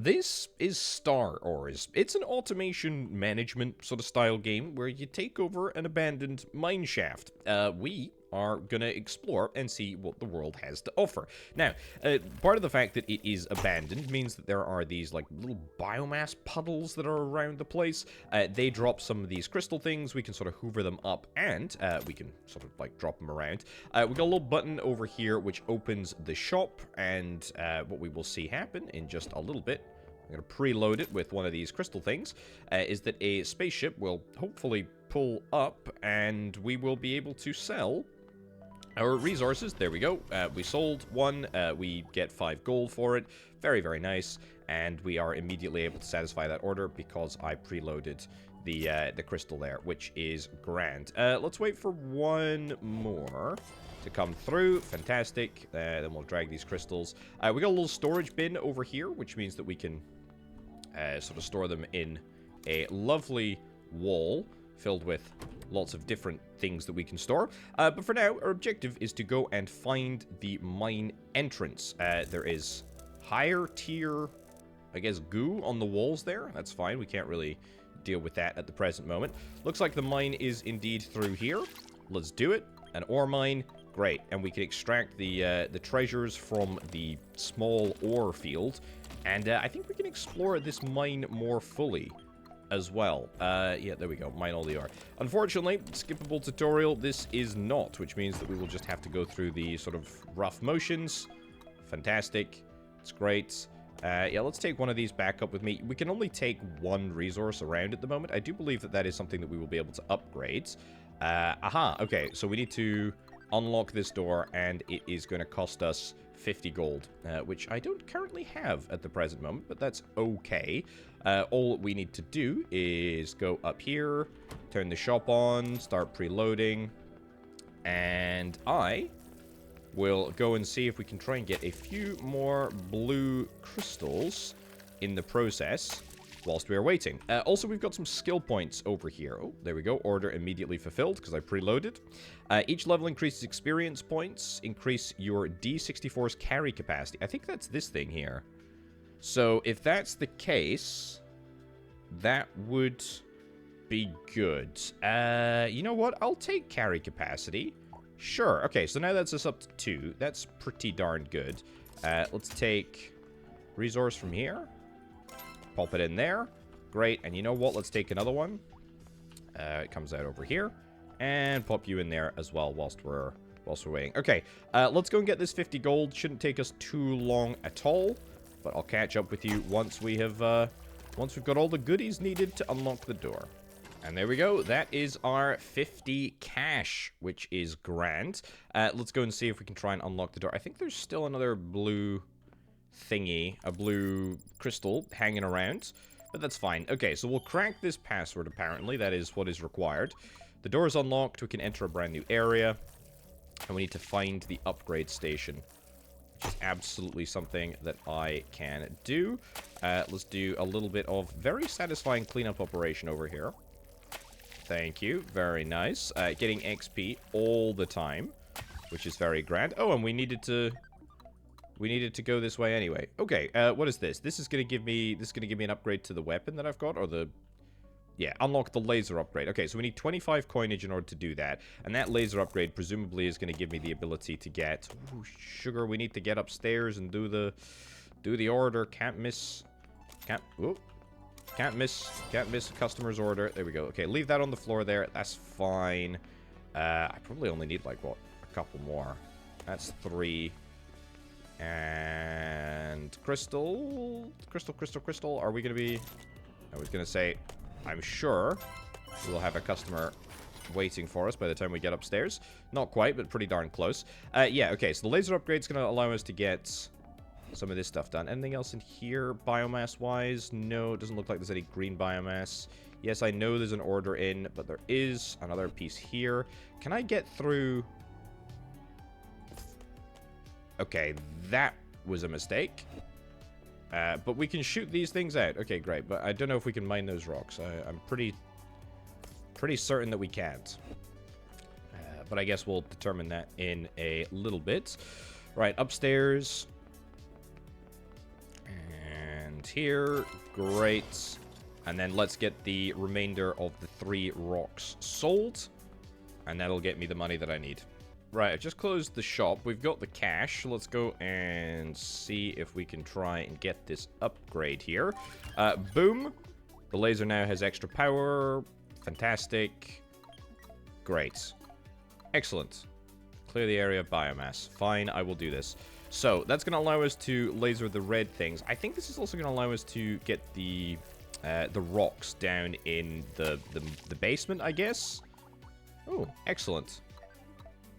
This is Star Ores. It's an automation management sort of style game where you take over an abandoned mine shaft. We are gonna explore and see what the world has to offer. Now, part of the fact that it is abandoned means that there are these like little biomass puddles that are around the place. They drop some of these crystal things. We can sort of hoover them up and we can sort of like drop them around. We got a little button over here which opens the shop, and what we will see happen in just a little bit, I'm going to preload it with one of these crystal things, is that a spaceship will hopefully pull up and we will be able to sell our resources. There we go. We sold one. We get 5 gold for it. Very, very nice. And we are immediately able to satisfy that order because I preloaded the crystal there, which is grand. Let's wait for one more to come through. Fantastic. Then we'll drag these crystals. We got a little storage bin over here, which means that we can sort of store them in a lovely wall filled with lots of different things that we can store. But for now, our objective is to go and find the mine entrance. There is higher tier, I guess, goo on the walls there. That's fine. We can't really deal with that at the present moment. Looks like the mine is indeed through here. Let's do it. An ore mine. Great. And we can extract the treasures from the small ore field. And I think we can explore this mine more fully as well. Yeah, there we go. Mine all the ore. Unfortunately, skippable tutorial, this is not, which means that we will just have to go through the sort of rough motions. Fantastic. It's great. Yeah, let's take one of these back up with me. We can only take one resource around at the moment. I do believe that that is something that we will be able to upgrade. Aha. Okay, so we need to unlock this door, and it is going to cost us 50 gold, which I don't currently have at the present moment, but that's okay. All we need to do is go up here, turn the shop on, start preloading, and I will go and see if we can try and get a few more blue crystals in the process whilst we are waiting. Also, we've got some skill points over here. Oh, there we go. Order immediately fulfilled because I preloaded. Each level increases experience points. Increase your D64's carry capacity. I think that's this thing here. So if that's the case, that would be good. You know what? I'll take carry capacity. Sure. Okay, so now that's us up to 2. That's pretty darn good. Let's take resource from here. Pop it in there. Great. And you know what? Let's take another one. It comes out over here. And pop you in there as well whilst we're waiting. Okay. Let's go and get this 50 gold. Shouldn't take us too long at all. But I'll catch up with you once we have once we've got all the goodies needed to unlock the door. And there we go. That is our 50 cash, which is grand. Let's go and see if we can try and unlock the door. I think there's still another blue thingy, a blue crystal hanging around, but that's fine. Okay, so we'll crack this password, apparently. That is what is required. The door is unlocked. We can enter a brand new area, and we need to find the upgrade station, which is absolutely something that I can do. Let's do a little bit of very satisfying cleanup operation over here. Thank you. Very nice. Getting XP all the time, which is very grand. Oh, and we needed to go this way anyway. Okay, what is this? This is gonna give me an upgrade to the weapon that I've got, or the... Yeah, unlock the laser upgrade. Okay, so we need 25 coinage in order to do that. And that laser upgrade presumably is gonna give me the ability to get... Ooh, sugar, we need to get upstairs and do the order. Can't miss a customer's order. There we go. Okay, leave that on the floor there. That's fine. I probably only need, like, what? A couple more. That's 3. And crystal. Are we going to be... I was going to say, I'm sure we'll have a customer waiting for us by the time we get upstairs. Not quite, but pretty darn close. Yeah, okay, so the laser upgrade's going to allow us to get some of this stuff done. Anything else in here, biomass-wise? No, it doesn't look like there's any green biomass. Yes, I know there's an order in, but there is another piece here. Can I get through... Okay, that was a mistake. But we can shoot these things out. Okay, great. But I don't know if we can mine those rocks. I'm pretty certain that we can't. But I guess we'll determine that in a little bit. Right, upstairs. And around here. Great. And then let's get the remainder of the 3 rocks sold. And that'll get me the money that I need. Right, I've just closed the shop. We've got the cash. Let's go and see if we can try and get this upgrade here. Boom. The laser now has extra power. Fantastic. Great. Excellent. Clear the area of biomass. Fine, I will do this. So, that's going to allow us to laser the red things. I think this is also going to allow us to get the rocks down in the basement, I guess. Oh, excellent.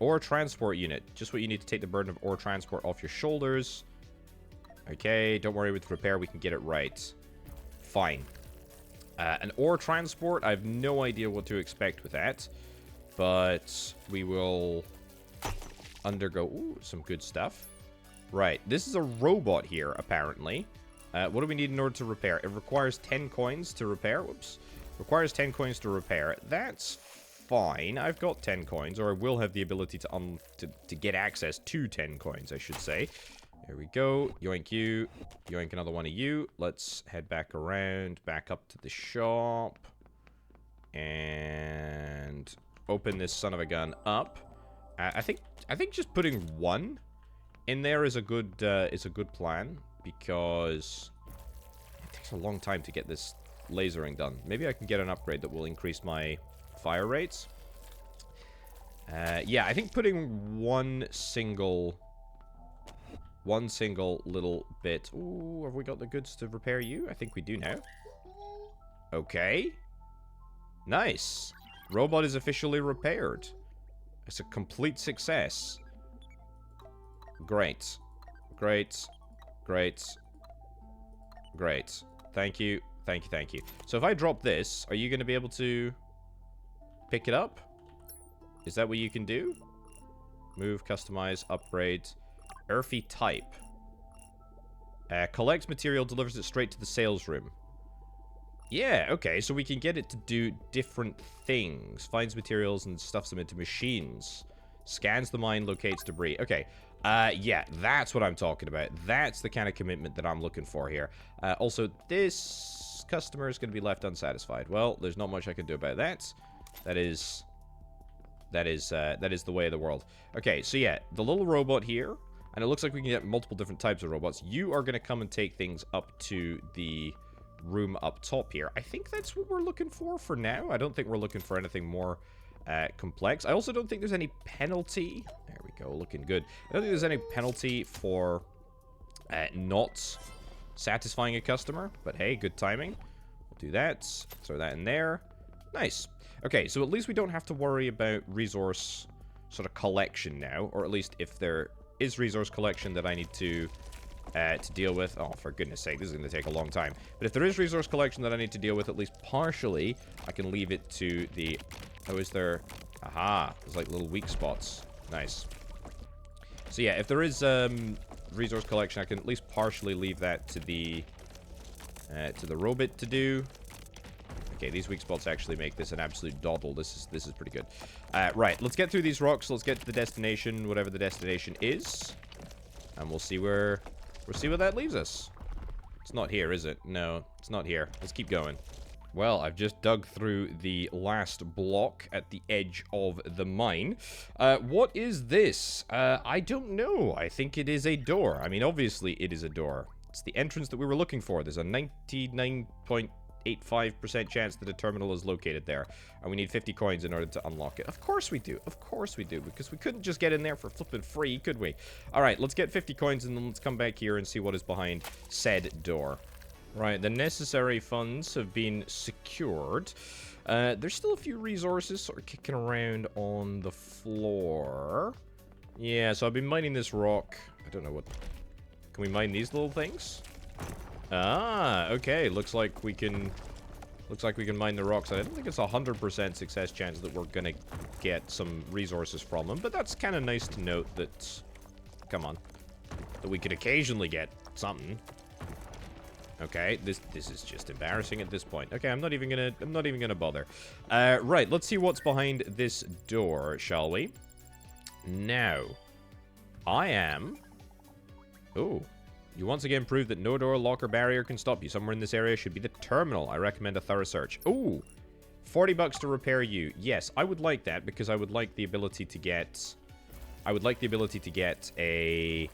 Ore transport unit. Just what you need to take the burden of ore transport off your shoulders. Okay, don't worry with repair. We can get it right. Fine. An ore transport. I have no idea what to expect with that. But we will undergo... Ooh, some good stuff. Right. This is a robot here, apparently. What do we need in order to repair? It requires 10 coins to repair. Whoops. Requires 10 coins to repair. That's fine. I've got 10 coins, or I will have the ability to get access to 10 coins, I should say. There we go. Yoink you. Yoink another one of you. Let's head back around, back up to the shop. And open this son of a gun up. I think just putting 1 in there is a good plan, because it takes a long time to get this lasering done. Maybe I can get an upgrade that will increase my fire rates. Yeah, I think putting one single little bit... Ooh, have we got the goods to repair you? I think we do now. Okay. Nice. Robot is officially repaired. It's a complete success. Great. Great. Great. Great. Thank you. Thank you, thank you. So if I drop this, are you going to be able to pick it up? Is that what you can do? Move, customize, upgrade. Earthy type. Collects material, delivers it straight to the sales room. Yeah, okay, so we can get it to do different things. Finds materials and stuffs them into machines. Scans the mine, locates debris. Okay, yeah, that's what I'm talking about. That's the kind of commitment that I'm looking for here. Also, this customer is going to be left unsatisfied. Well, there's not much I can do about that. That is the way of the world. Okay, so yeah, the little robot here, and it looks like we can get multiple different types of robots. You are going to come and take things up to the room up top here. I think that's what we're looking for now. I don't think we're looking for anything more complex. I also don't think there's any penalty. There we go, looking good. I don't think there's any penalty for not satisfying a customer, but hey, good timing. We'll do that. Throw that in there. Nice. Okay, so at least we don't have to worry about resource sort of collection now, or at least if there is resource collection that I need to deal with. Oh, for goodness sake, this is going to take a long time. But if there is resource collection that I need to deal with, at least partially, I can leave it to the... Oh, is there... Aha, there's like little weak spots. Nice. So yeah, if there is resource collection, I can at least partially leave that to the robot to do. Okay, these weak spots actually make this an absolute doddle. This is pretty good. Right, let's get through these rocks. Let's get to the destination, whatever the destination is. And we'll see where that leaves us. It's not here, is it? No, it's not here. Let's keep going. Well, I've just dug through the last block at the edge of the mine. What is this? I don't know. I think it is a door. I mean, obviously it is a door. It's the entrance that we were looking for. There's a 99.85% chance that a terminal is located there. And we need 50 coins in order to unlock it. Of course we do. Of course we do. Because we couldn't just get in there for flipping free, could we? Alright, let's get 50 coins and then let's come back here and see what is behind said door. Right, the necessary funds have been secured. There's still a few resources sort of kicking around on the floor. Yeah, so I've been mining this rock. I don't know what... Can we mine these little things? Ah, okay. Looks like we can mine the rocks. I don't think it's a 100% success chance that we're gonna get some resources from them, but that's kind of nice to note that... Come on. That we could occasionally get something. Okay, this is just embarrassing at this point. Okay, I'm not even gonna bother. Right, let's see what's behind this door, shall we? Now, I am... Ooh, You once again proved that no door, lock, or barrier can stop you. Somewhere in this area should be the terminal. I recommend a thorough search. Ooh, 40 bucks to repair you. Yes, I would like that because I would like the ability to get... I would like the ability to get a...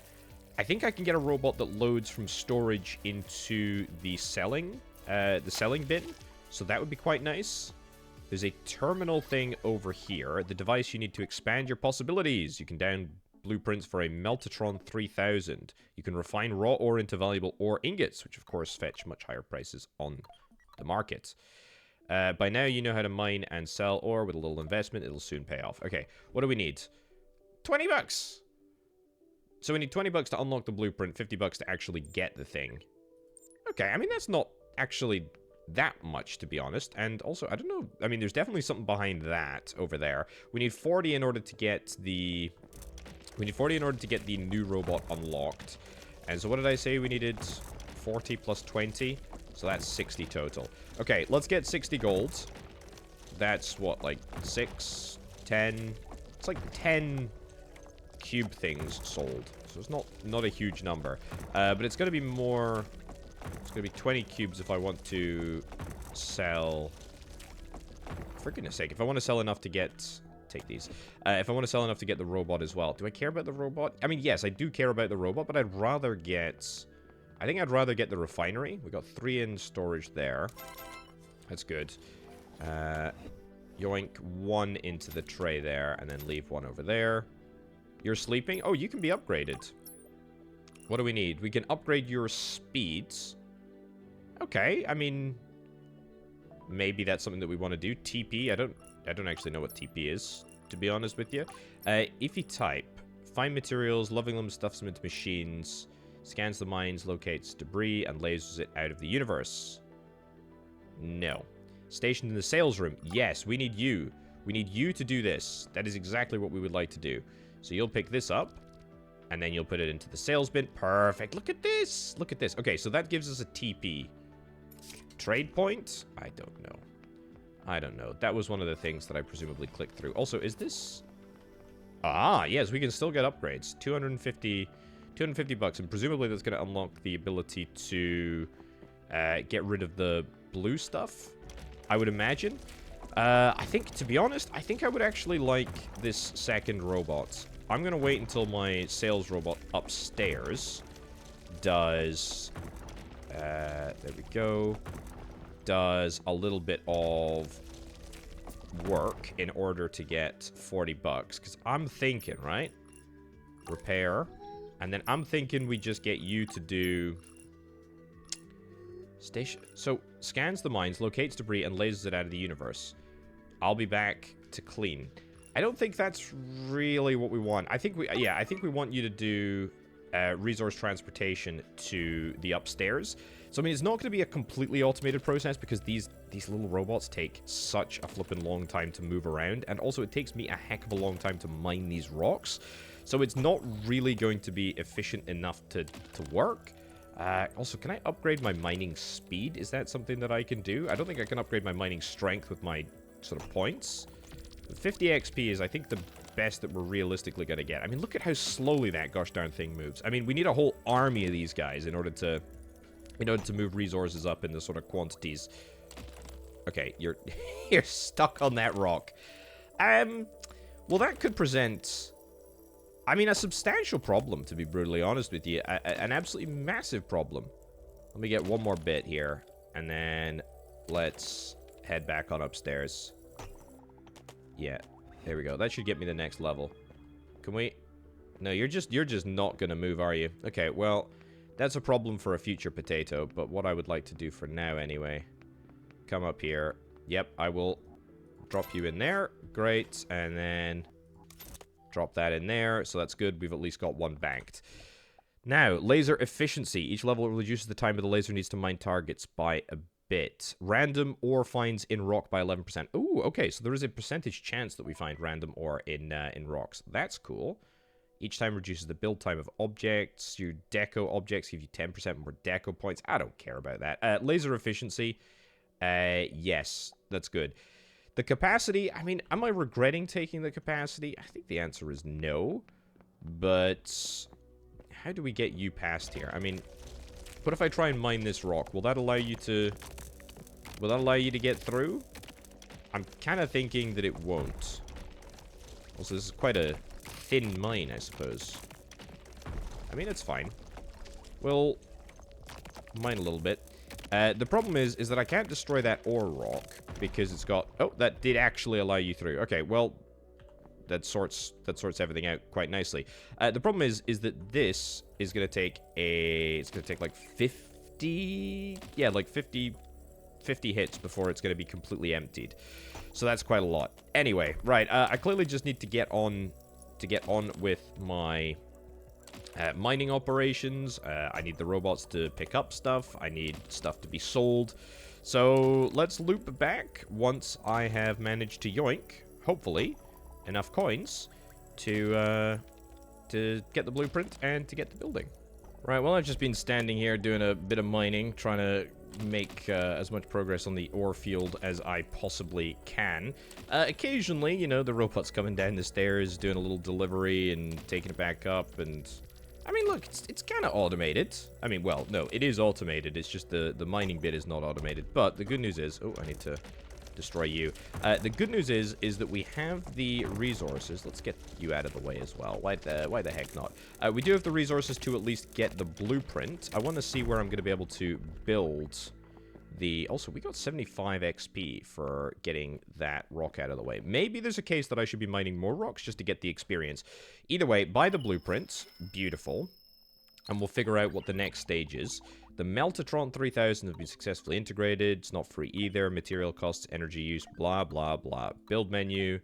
I think I can get a robot that loads from storage into the selling bin. So that would be quite nice. There's a terminal thing over here. The device you need to expand your possibilities. You can down blueprints for a Meltatron 3000. You can refine raw ore into valuable ore ingots, which of course fetch much higher prices on the market. By now you know how to mine and sell ore. With a little investment, it'll soon pay off. Okay, what do we need? 20 bucks! So we need 20 bucks to unlock the blueprint, 50 bucks to actually get the thing. Okay, I mean, that's not actually that much, to be honest. And also, I don't know. I mean, there's definitely something behind that over there. We need 40 in order to get the... We need 40 in order to get the new robot unlocked. And so what did I say we needed? 40 plus 20. So that's 60 total. Okay, let's get 60 gold. That's what, like 6, 10... It's like 10 cube things sold. So it's not a huge number. But it's going to be more... It's going to be 20 cubes if I want to sell... For goodness sake, if I want to sell enough to get... Take these. If I want to sell enough to get the robot as well. Do I care about the robot? I mean, yes, I do care about the robot, but I'd rather get... I think I'd rather get the refinery. We got 3 in storage there. That's good. Yoink 1 into the tray there, and then leave 1 over there. You're sleeping? Oh, you can be upgraded. What do we need? We can upgrade your speeds. Okay, I mean... Maybe that's something that we want to do. TP, I don't actually know what TP is, to be honest with you. If you type, find materials, loving them, stuffs them into machines, scans the mines, locates debris, and lasers it out of the universe. No. Stationed in the sales room. Yes, we need you. We need you to do this. That is exactly what we would like to do. So you'll pick this up, and then you'll put it into the sales bin. Perfect. Look at this. Look at this. Okay, so that gives us a TP. Trade point? I don't know. I don't know. That was one of the things that I presumably clicked through. Also, is this... Ah, yes, we can still get upgrades. 250 bucks, and presumably that's going to unlock the ability to get rid of the blue stuff, I would imagine. I think, to be honest, I think I would actually like this second robot. I'm going to wait until my sales robot upstairs does... there we go. Does a little bit of work in order to get 40 bucks. Because I'm thinking, right? Repair. And then I'm thinking we just get you to do... Station... So, scans the mines, locates debris, and lasers it out of the universe. I'll be back to clean. I don't think that's really what we want. I think we... Yeah, I think we want you to do... resource transportation to the upstairs. So, I mean, it's not going to be a completely automated process because these little robots take such a flippin' long time to move around. And also, it takes me a heck of a long time to mine these rocks. So, it's not really going to be efficient enough to work. Also, can I upgrade my mining speed? Is that something that I can do? I don't think I can upgrade my mining strength with my sort of points. 50 XP is, I think, the best that we're realistically going to get. I mean, look at how slowly that gosh darn thing moves. I mean, we need a whole army of these guys in order to move resources up in the sort of quantities. Okay, you're you're stuck on that rock. Well, that could present, I mean, a substantial problem, to be brutally honest with you. An absolutely massive problem. Let me get one more bit here, and then let's head back on upstairs. Yeah. There we go. That should get me the next level. Can we... No, you're just not going to move, are you? Okay, well, that's a problem for a future potato, but what I would like to do for now anyway... Come up here. Yep, I will drop you in there. Great, and then drop that in there. So that's good. We've at least got one banked. Now, laser efficiency. Each level reduces the time of the laser needs to mine targets by a bit. Random ore finds in rock by 11%. Ooh, okay, so there is a percentage chance that we find random ore in rocks. That's cool. Each time reduces the build time of objects. Your deco objects give you 10% more deco points. I don't care about that. Laser efficiency. Yes, that's good. The capacity, I mean, am I regretting taking the capacity? I think the answer is no. But how do we get you past here? I mean, what if I try and mine this rock? Will that allow you to... Will that allow you to get through? I'm kind of thinking that it won't. Also, this is quite a thin mine, I suppose. I mean, it's fine. We'll mine a little bit. The problem is that I can't destroy that ore rock because it's got... Oh, that did actually allow you through. Okay, well, that sorts everything out quite nicely. The problem is that this is going to take a... It's going to take like 50... Yeah, like 50 hits before it's going to be completely emptied. So that's quite a lot. Anyway, right, I clearly just need to get on with my mining operations. I need the robots to pick up stuff. I need stuff to be sold. So let's loop back once I have managed to yoink, hopefully, enough coins to get the blueprint and to get the building. Right, well, I've just been standing here doing a bit of mining, trying to make as much progress on the ore field as I possibly can. Occasionally, you know, the robot's coming down the stairs, doing a little delivery and taking it back up, and... I mean, look, it's kind of automated. I mean, well, no, it is automated. It's just the mining bit is not automated. But the good news is... Oh, I need to destroy you. The good news is that we have the resources. Let's get you out of the way as well. Why the heck not? We do have the resources to at least get the blueprint. I want to see where I'm going to be able to build the... Also, we got 75 XP for getting that rock out of the way. Maybe there's a case that I should be mining more rocks just to get the experience. Either way, buy the blueprint. Beautiful. And we'll figure out what the next stage is. The Meltatron 3000 has been successfully integrated. It's not free either. Material costs, energy use, blah, blah, blah. Build menu.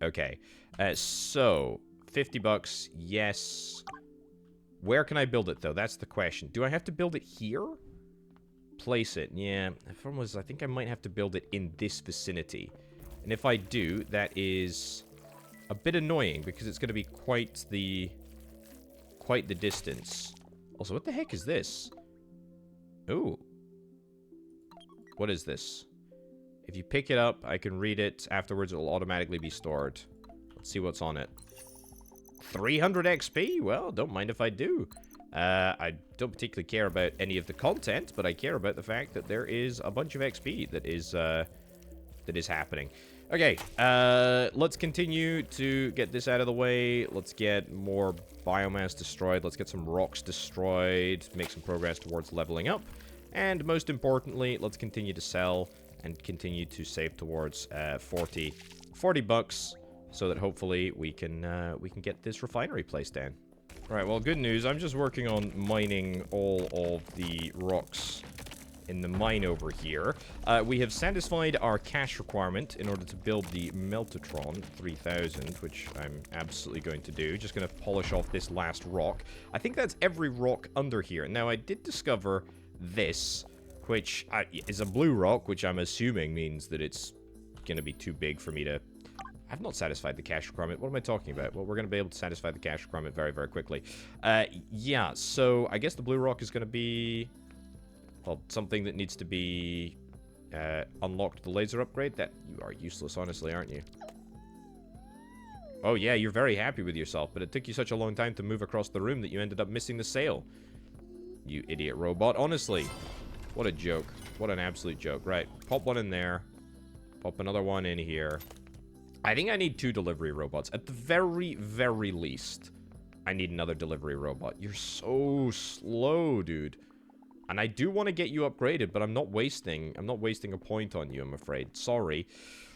Okay. So, 50 bucks. Yes. Where can I build it, though? That's the question. Do I have to build it here? Place it. Yeah. The problem was, I think I might have to build it in this vicinity. And if I do, that is a bit annoying because it's going to be quite the distance. Also, what the heck is this? Ooh. What is this? If you pick it up, I can read it. Afterwards, it will automatically be stored. Let's see what's on it. 300 XP? Well, don't mind if I do. I don't particularly care about any of the content, but I care about the fact that there is a bunch of XP that is happening. Okay, let's continue to get this out of the way. Let's get more biomass destroyed. Let's get some rocks destroyed. Make some progress towards leveling up. And most importantly, let's continue to sell and continue to save towards 40 bucks so that hopefully we can get this refinery place down. Right, well, good news. I'm just working on mining all of the rocks in the mine over here. We have satisfied our cash requirement in order to build the Meltatron 3000, which I'm absolutely going to do. Just going to polish off this last rock. I think that's every rock under here. Now, I did discover this, which is a blue rock, which I'm assuming means that it's going to be too big for me to... I've not satisfied the cash requirement. What am I talking about? Well, we're going to be able to satisfy the cash requirement very, very quickly. Yeah, so I guess the blue rock is going to be... Well, something that needs to be unlocked. The laser upgrade? That you are useless, honestly, aren't you? Oh, yeah, you're very happy with yourself, but it took you such a long time to move across the room that you ended up missing the sale. You idiot robot. Honestly, what a joke. What an absolute joke. Right, pop one in there. Pop another one in here. I think I need 2 delivery robots. At the very, very least, I need another delivery robot. You're so slow, dude. And I do want to get you upgraded, but I'm not wasting a point on you, I'm afraid. Sorry.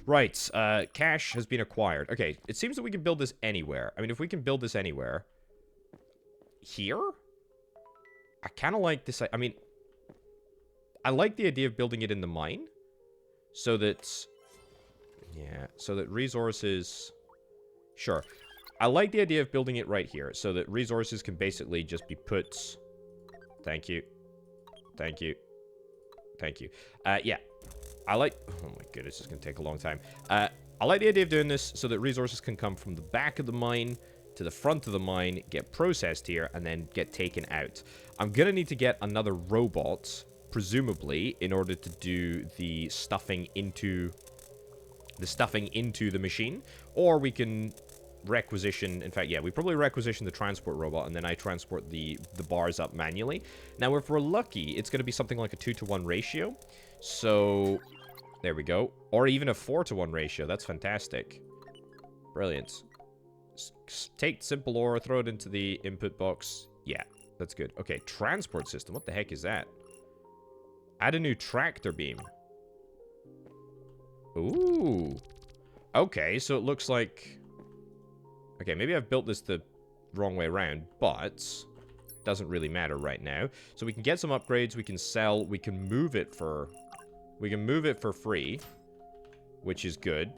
Right, cash has been acquired. Okay, it seems that we can build this anywhere. I mean, if we can build this anywhere... Here? I kind of like this... I mean... I like the idea of building it in the mine. So that... Yeah, so that resources... Sure. I like the idea of building it right here, so that resources can basically just be put... Thank you. Thank you. Thank you. Yeah. I like... Oh my goodness, it's going to take a long time. I like the idea of doing this so that resources can come from the back of the mine to the front of the mine, get processed here, and then get taken out. I'm going to need to get another robot, presumably, in order to do the stuffing into the machine. Or we can requisition... In fact, yeah, we probably requisition the transport robot, and then I transport the bars up manually. Now, if we're lucky, it's going to be something like a 2-to-1 ratio. So, there we go. Or even a 4-to-1 ratio. That's fantastic. Brilliant. Take simple ore, throw it into the input box. Yeah, that's good. Okay, transport system. What the heck is that? Add a new tractor beam. Ooh. Okay, so it looks like... Okay, maybe I've built this the wrong way around, but... doesn't really matter right now. So we can get some upgrades, we can sell, we can move it for... We can move it for free, which is good.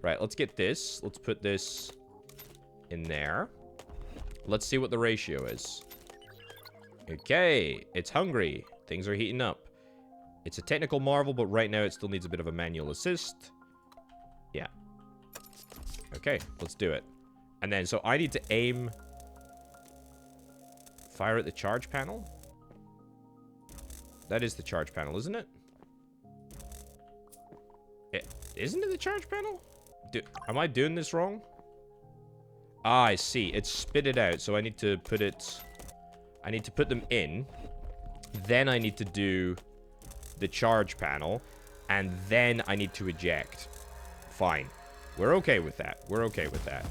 Right, let's get this. Let's put this in there. Let's see what the ratio is. Okay, it's hungry. Things are heating up. It's a technical marvel, but right now it still needs a bit of a manual assist. Yeah. Okay, let's do it. And then, so I need to aim... Fire at the charge panel? That is the charge panel, isn't it? Isn't it the charge panel? Am I doing this wrong? Ah, I see. It's spit it out, so I need to put it... I need to put them in. Then I need to do the charge panel. And then I need to eject. Fine. We're okay with that. We're okay with that.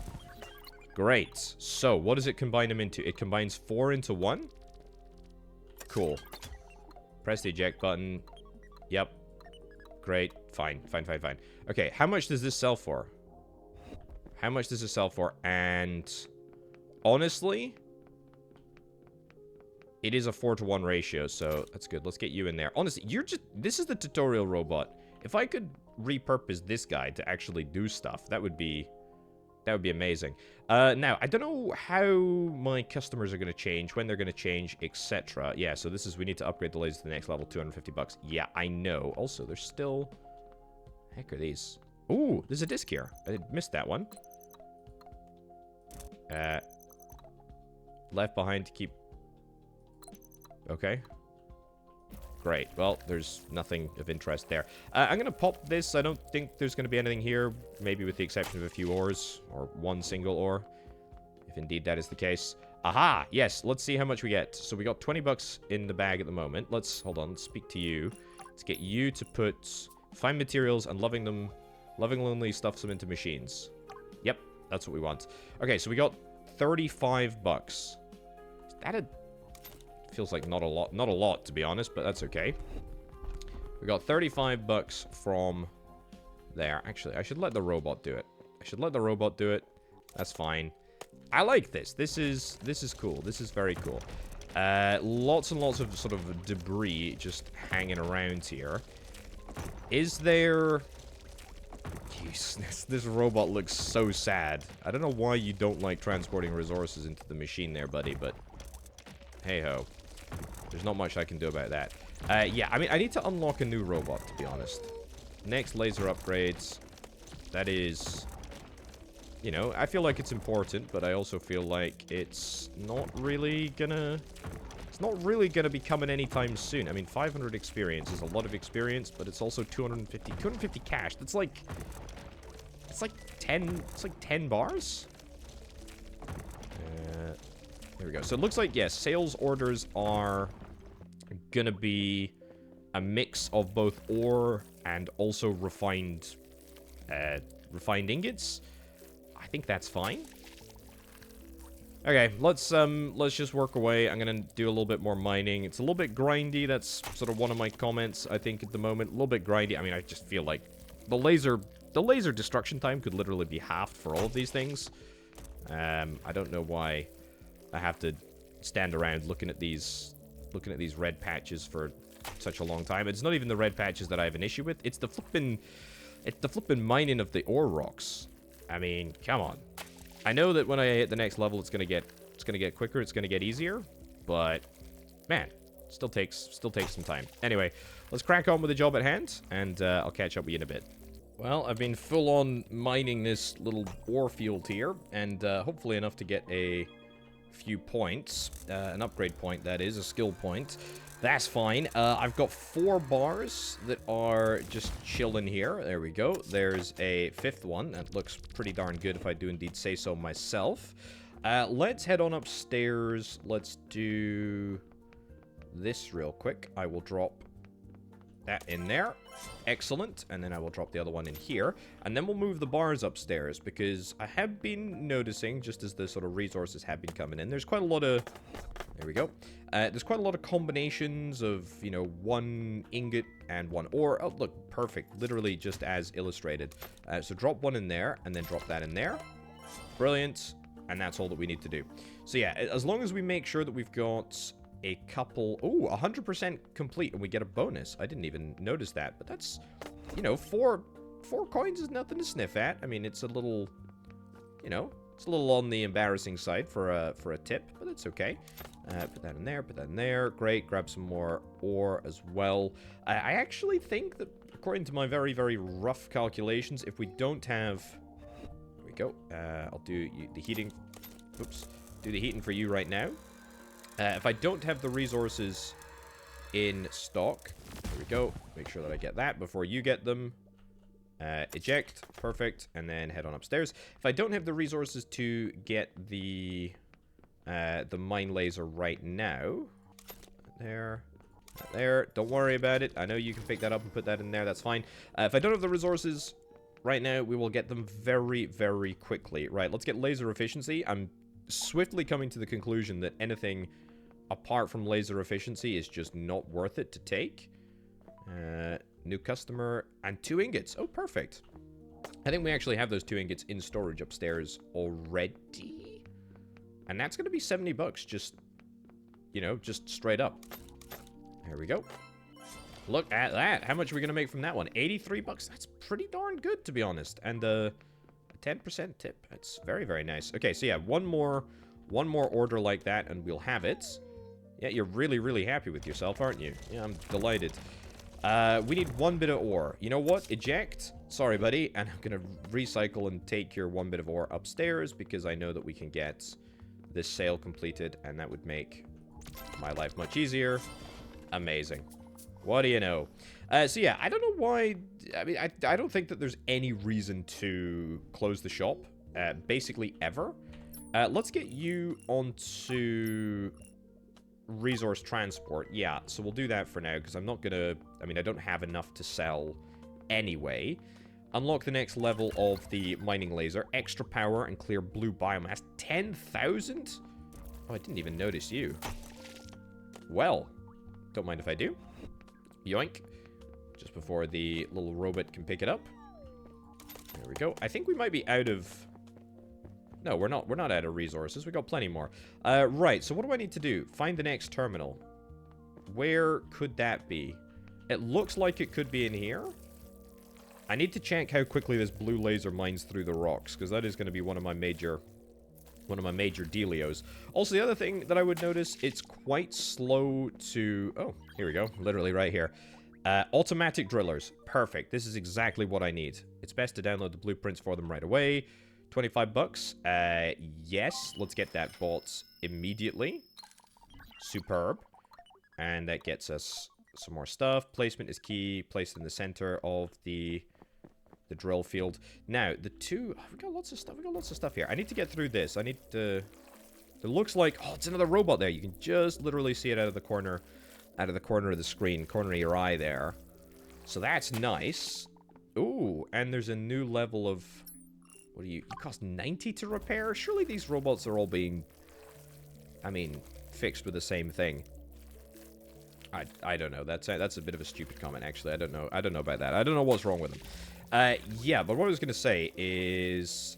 Great. So, what does it combine them into? It combines 4 into 1? Cool. Press the eject button. Yep. Great. Fine. Fine, fine, fine. Okay, how much does this sell for? How much does it sell for? And... honestly... it is a 4-to-1 ratio, so that's good. Let's get you in there. Honestly, you're just... this is the tutorial robot. If I could repurpose this guy to actually do stuff, that would be... that would be amazing. Now, I don't know how my customers are going to change, when they're going to change, etc. Yeah, so this is... we need to upgrade the lasers to the next level, 250 bucks. Yeah, I know. Also, there's still... heck are these? Ooh, there's a disc here. I missed that one. Left behind to keep... okay. Great. Well, there's nothing of interest there. I'm going to pop this. I don't think there's going to be anything here. Maybe with the exception of a few ores. Or one single ore. If indeed that is the case. Aha! Yes, let's see how much we get. So we got 20 bucks in the bag at the moment. Let's... hold on. Let's speak to you. Let's get you to put... find materials and loving lonely stuff them into machines. Yep, that's what we want. Okay, so we got 35 bucks. Is that a... feels like not a lot to be honest, but that's okay. We got 35 bucks from there. Actually, I should let the robot do it. That's fine. I like this. This is cool. This is very cool. Lots and lots of sort of debris just hanging around here. Is there... jeez, this robot looks so sad. I don't know why you don't like transporting resources into the machine there, buddy, but... hey-ho. There's not much I can do about that. Yeah, I mean, I need to unlock a new robot, to be honest. Next, laser upgrades. That is... you know, I feel like it's important, but I also feel like it's not really gonna... it's not really gonna be coming anytime soon. I mean, 500 experience is a lot of experience, but it's also 250 cash. That's like... it's like 10... it's like 10 bars? There we go. So it looks like, yes, sales orders are gonna be a mix of both ore and also refined ingots. I think that's fine. Okay, let's just work away. I'm gonna do a little bit more mining. It's a little bit grindy. That's sort of one of my comments, I think, at the moment. A little bit grindy. I mean, I just feel like the laser destruction time could literally be halved for all of these things. I don't know why I have to stand around looking at these red patches for such a long time. It's not even the red patches that I have an issue with. It's the flippin' mining of the ore rocks. I mean, come on. I know that when I hit the next level, it's gonna get quicker. It's gonna get easier, but man, still takes some time. Anyway, let's crack on with the job at hand, and I'll catch up with you in a bit. Well, I've been full on mining this little ore field here, and hopefully enough to get a few points, an upgrade point, that is, a skill point. That's fine. I've got 4 bars that are just chilling here. There we go. There's a 5th one. That looks pretty darn good if I do indeed say so myself. Let's head on upstairs. Let's do this real quick. I will drop that in there. Excellent. And then I will drop the other one in here. And then we'll move the bars upstairs, because I have been noticing, just as the sort of resources have been coming in, there's quite a lot of... There we go. There's quite a lot of combinations of, you know, 1 ingot and 1 ore. Oh, look, perfect. Literally just as illustrated. So drop 1 in there, and then drop that in there. Brilliant. And that's all that we need to do. So yeah, as long as we make sure that we've got a couple... Ooh, 100% complete, and we get a bonus. I didn't even notice that, but that's, you know, 4 coins is nothing to sniff at. I mean, it's a little, you know, it's a little on the embarrassing side for a tip, but it's okay. Put that in there, put that in there. Great, grab some more ore as well. I actually think that, according to my very, very rough calculations, if we don't have... There we go. I'll do the heating... Oops. Do the heating for you right now. If I don't have the resources in stock... There we go. Make sure that I get that before you get them. Eject. Perfect. And then head on upstairs. If I don't have the resources to get the mine laser right now. There. There. Don't worry about it. I know you can pick that up and put that in there. That's fine. If I don't have the resources right now, we will get them very, very quickly. Right, let's get laser efficiency. I'm swiftly coming to the conclusion that anything apart from laser efficiency is just not worth it to take. New customer and 2 ingots. Oh, perfect. I think we actually have those 2 ingots in storage upstairs already. And that's going to be 70 bucks, just, you know, just straight up. There we go. Look at that. How much are we going to make from that one? 83 bucks. That's pretty darn good, to be honest. And a 10% tip. That's very, very nice. Okay, so yeah, one more order like that, and we'll have it. Yeah, you're really, really happy with yourself, aren't you? Yeah, I'm delighted. We need 1 bit of ore. You know what? Eject. Sorry, buddy. And I'm going to recycle and take your 1 bit of ore upstairs, because I know that we can get this sale completed, and that would make my life much easier. Amazing. What do you know? So yeah, I don't know why... I mean, I don't think that there's any reason to close the shop, basically ever. Let's get you onto resource transport. Yeah, so we'll do that for now, because I'm not gonna... I mean, I don't have enough to sell anyway. Unlock the next level of the mining laser. Extra power and clear blue biomass. 10,000? Oh, I didn't even notice you. Well, don't mind if I do. Yoink. Just before the little robot can pick it up. There we go. I think we might be out of... No, we're not. We're not out of resources. We got plenty more. Right, so what do I need to do? Find the next terminal. Where could that be? It looks like it could be in here. I need to check how quickly this blue laser mines through the rocks, because that is going to be one of my major dealios. Also, the other thing that I would notice, it's quite slow to... Oh, here we go. Literally right here. Automatic drillers. Perfect. This is exactly what I need. It's best to download the blueprints for them right away. 25 bucks. Yes. Let's get that bought immediately. Superb. And that gets us some more stuff. Placement is key. Placed in the center of the drill field. Now, the two... Oh, we got lots of stuff. We got lots of stuff here. I need to get through this. I need to... It looks like... Oh, it's another robot there. You can just literally see it out of the corner of the screen. Corner of your eye there. So that's nice. Ooh, and there's a new level of... What do you... It costs 90 to repair? Surely these robots are all being... I mean, fixed with the same thing. I don't know. That's a bit of a stupid comment, actually. I don't know about that. I don't know what's wrong with them. Yeah, but what I was going to say is...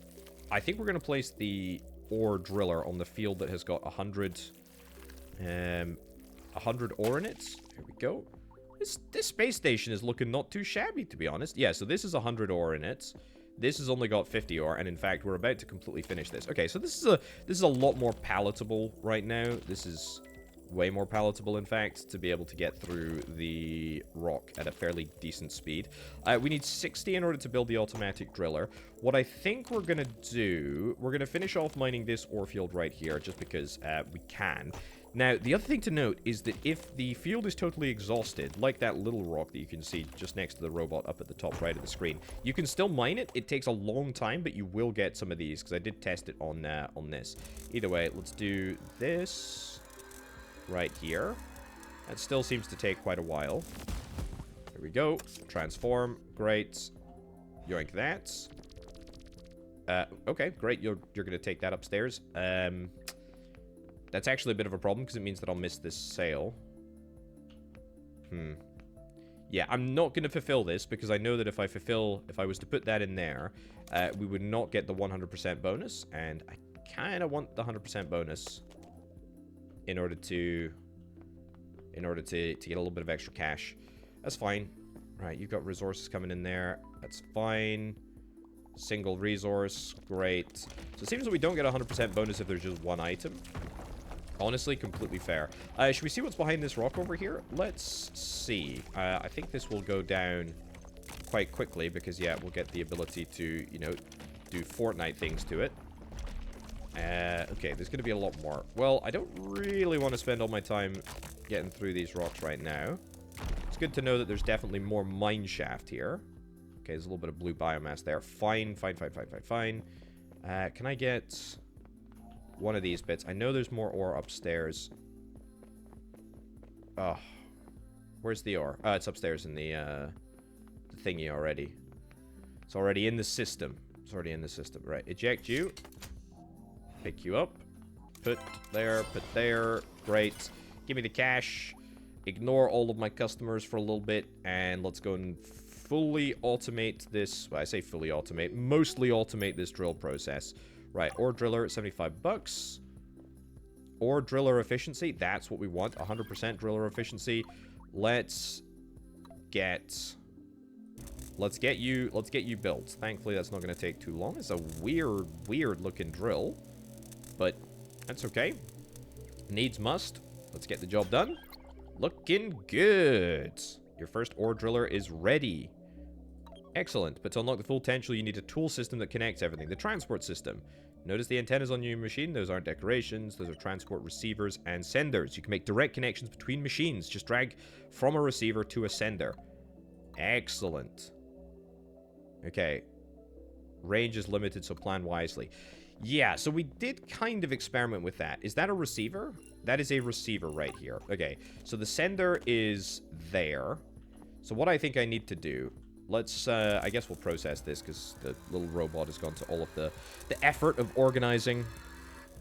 I think we're going to place the ore driller on the field that has got 100 ore in it. Here we go. This space station is looking not too shabby, to be honest. Yeah, so this is 100 ore in it. This has only got 50 ore, and in fact, we're about to completely finish this. Okay, so this is a lot more palatable right now. This is way more palatable, in fact, to be able to get through the rock at a fairly decent speed. We need 60 in order to build the automatic driller. What I think we're going to do, we're going to finish off mining this ore field right here, just because we can. Now, the other thing to note is that if the field is totally exhausted, like that little rock that you can see just next to the robot up at the top right of the screen, you can still mine it. It takes a long time, but you will get some of these, because I did test it on this. Either way, let's do this right here. That still seems to take quite a while. Here we go. Transform. Great. Yoink that. Okay, great. You're going to take that upstairs. That's actually a bit of a problem, because it means that I'll miss this sale. Yeah, I'm not going to fulfill this, because I know that if I was to put that in there, we would not get the 100% bonus, and I kind of want the 100% bonus in order to get a little bit of extra cash. That's fine. Right, you've got resources coming in there. That's fine. Single resource. Great. So it seems that we don't get a 100% bonus if there's just one item. Honestly, completely fair. Should we see what's behind this rock over here? Let's see. I think this will go down quite quickly because, yeah, we'll get the ability to, you know, do Fortnite things to it. Okay, there's going to be a lot more. Well, I don't really want to spend all my time getting through these rocks right now. It's good to know that there's definitely more mine shaft here. Okay, there's a little bit of blue biomass there. Fine, fine, fine, fine, fine, fine. Can I get one of these bits? I know there's more ore upstairs. Oh, where's the ore? Oh, it's upstairs in the thingy already. It's already in the system. It's already in the system. Right, eject you. Pick you up. Put there, put there. Great. Give me the cash. Ignore all of my customers for a little bit. And let's go and fully automate this. Well, I say fully automate. Mostly automate this drill process. Right, ore driller, 75 bucks. Ore driller efficiency. That's what we want. 100% driller efficiency. Let's get you built. Thankfully, that's not going to take too long. It's a weird looking drill. But that's okay. Needs must. Let's get the job done. Looking good. Your first ore driller is ready. Excellent. But to unlock the full potential, you need a tool system that connects everything. The transport system. Notice the antennas on your machine? Those aren't decorations. Those are transport receivers and senders. You can make direct connections between machines. Just drag from a receiver to a sender. Excellent. Okay. Range is limited, so plan wisely. Yeah, so we did kind of experiment with that. Is that a receiver? That is a receiver right here. Okay, so the sender is there. So what I think I need to do... Let's, I guess we'll process this because the little robot has gone to all of the effort of organizing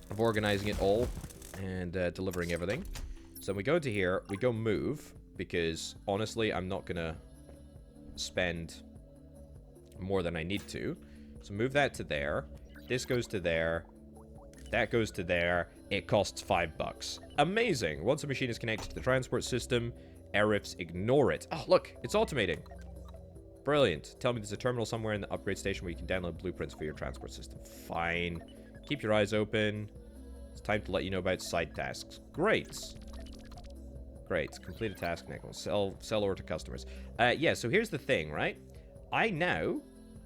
it all and delivering everything. So we go to here, we go move, because honestly, I'm not going to spend more than I need to. So move that to there. This goes to there. That goes to there. It costs $5. Amazing. Once a machine is connected to the transport system, Arifs ignore it. Oh, look, it's automating. Brilliant. Tell me there's a terminal somewhere in the upgrade station where you can download blueprints for your transport system. Fine. Keep your eyes open. It's time to let you know about side tasks. Great. Great. Complete a task next. Sell ore to customers. Yeah, so here's the thing, right? I now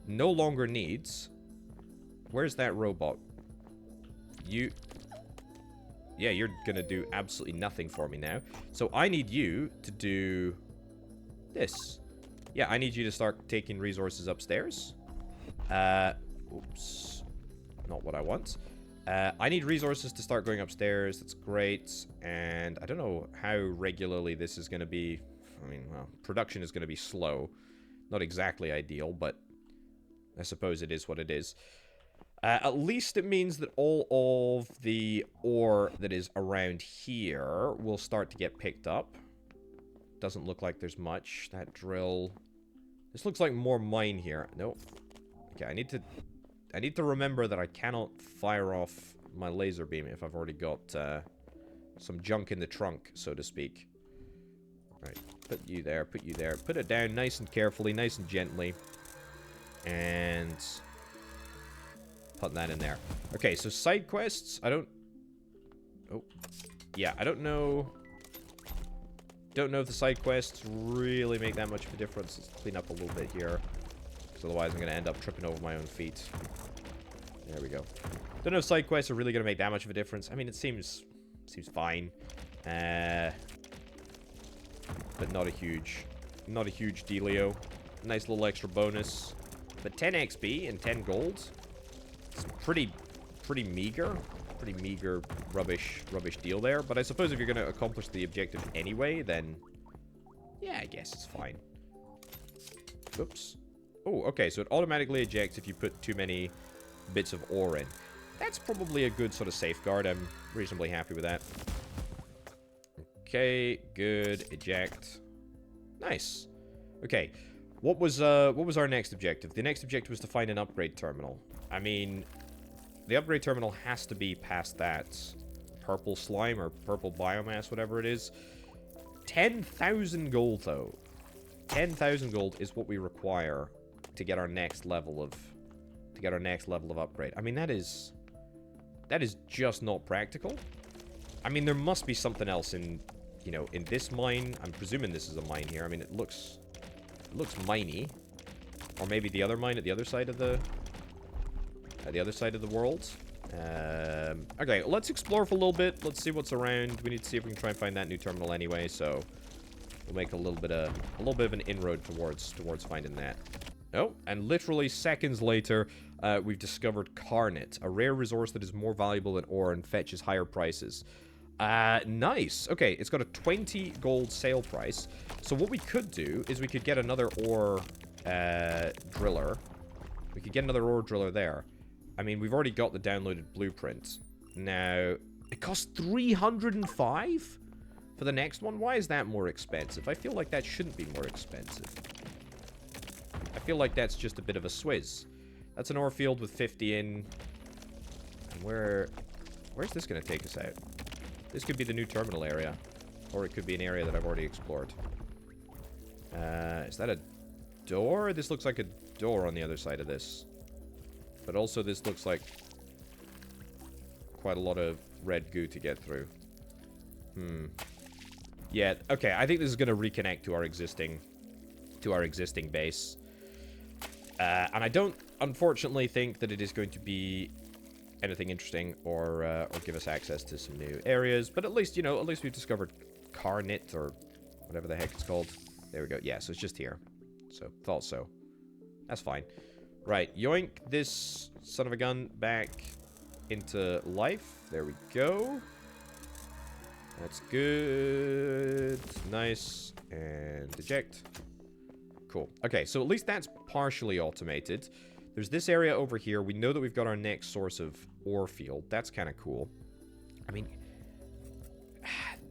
no longer needs... Where's that robot? You... Yeah, you're gonna do absolutely nothing for me now. So I need you to do this. Yeah, I need you to start taking resources upstairs. Oops. Not what I want. I need resources to start going upstairs. That's great. And I don't know how regularly this is going to be. I mean, well, production is going to be slow. Not exactly ideal, but I suppose it is what it is. At least it means that all of the ore that is around here will start to get picked up. Doesn't look like there's much. That drill. This looks like more mine here. Nope. Okay, I need to remember that I cannot fire off my laser beam if I've already got some junk in the trunk, so to speak. Right, put you there, put you there. Put it down nice and carefully, nice and gently. And put that in there. Okay, so side quests. I don't... Oh. Yeah, I don't know... Don't know if the side quests really make that much of a difference. Let's clean up a little bit here. Because otherwise I'm going to end up tripping over my own feet. There we go. Don't know if side quests are really going to make that much of a difference. I mean, it seems fine. But not a huge dealio. Nice little extra bonus. But 10 XP and 10 gold. It's pretty meager. Pretty meager rubbish deal there. But I suppose if you're going to accomplish the objective anyway, then yeah, I guess it's fine. Oops. Oh, okay, so it automatically ejects if you put too many bits of ore in. That's probably a good sort of safeguard. I'm reasonably happy with that. Okay, good. Eject. Nice. Okay, what was our next objective? The next objective was to find an upgrade terminal. I mean, the upgrade terminal has to be past that purple slime or purple biomass, whatever it is. 10,000 gold, though. 10,000 gold is what we require to get our next level of upgrade. I mean, that is just not practical. I mean, there must be something else in, you know, in this mine. I'm presuming this is a mine here. I mean, it looks miney. Or maybe the other mine at the other side of the world. Okay, let's explore for a little bit. Let's see what's around. We need to see if we can try and find that new terminal anyway, so we'll make a little bit of an inroad towards finding that. Oh, and literally seconds later, we've discovered Carnet, a rare resource that is more valuable than ore and fetches higher prices. Nice. Okay, it's got a 20 gold sale price. So what we could do is we could get another ore driller. We could get another ore driller there. I mean, we've already got the downloaded blueprint. Now, it costs 305 for the next one. Why is that more expensive? I feel like that shouldn't be more expensive. I feel like that's just a bit of a swizz. That's an ore field with 50 in. And where's this going to take us out? This could be the new terminal area. Or it could be an area that I've already explored. Is that a door? This looks like a door on the other side of this. But also this looks like quite a lot of red goo to get through. Yeah, okay, I think this is going to reconnect to our existing base. And I don't, unfortunately, think that it is going to be anything interesting or give us access to some new areas. But at least, you know, at least we've discovered Carnet or whatever the heck it's called. There we go. Yeah, so it's just here. So, thought so. That's fine. Right, yoink this son of a gun back into life. There we go. That's good. Nice. And eject. Cool. Okay, so at least that's partially automated. There's this area over here. We know that we've got our next source of ore field. That's kind of cool. I mean,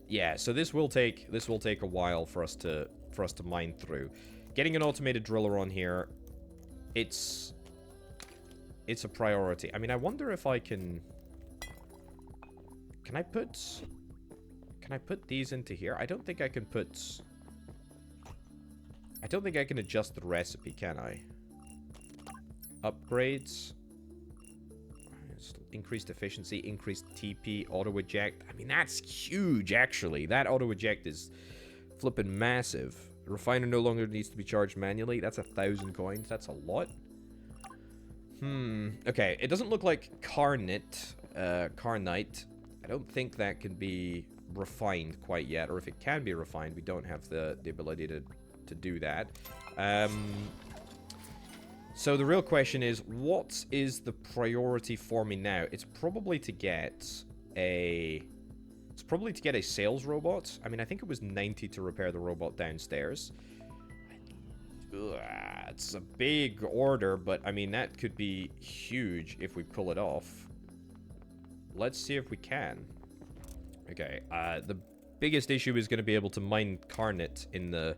yeah, so this will take a while for us to mine through. Getting an automated driller on here, it's a priority. I mean, I wonder if I can I put these into here? I don't think I can adjust the recipe, can I? Upgrades. Increased efficiency, increased TP, auto-eject. I mean, that's huge, actually. That auto-eject is flipping massive. The refiner no longer needs to be charged manually. That's 1,000 coins. That's a lot. Okay, it doesn't look like Carnite. I don't think that can be refined quite yet. Or if it can be refined, we don't have the ability to do that. So the real question is, what is the priority for me now? It's probably to get a sales robot. I mean, I think it was 90 to repair the robot downstairs. It's a big order, but I mean, that could be huge if we pull it off. Let's see if we can. Okay, the biggest issue is going to be able to mine Carnet in the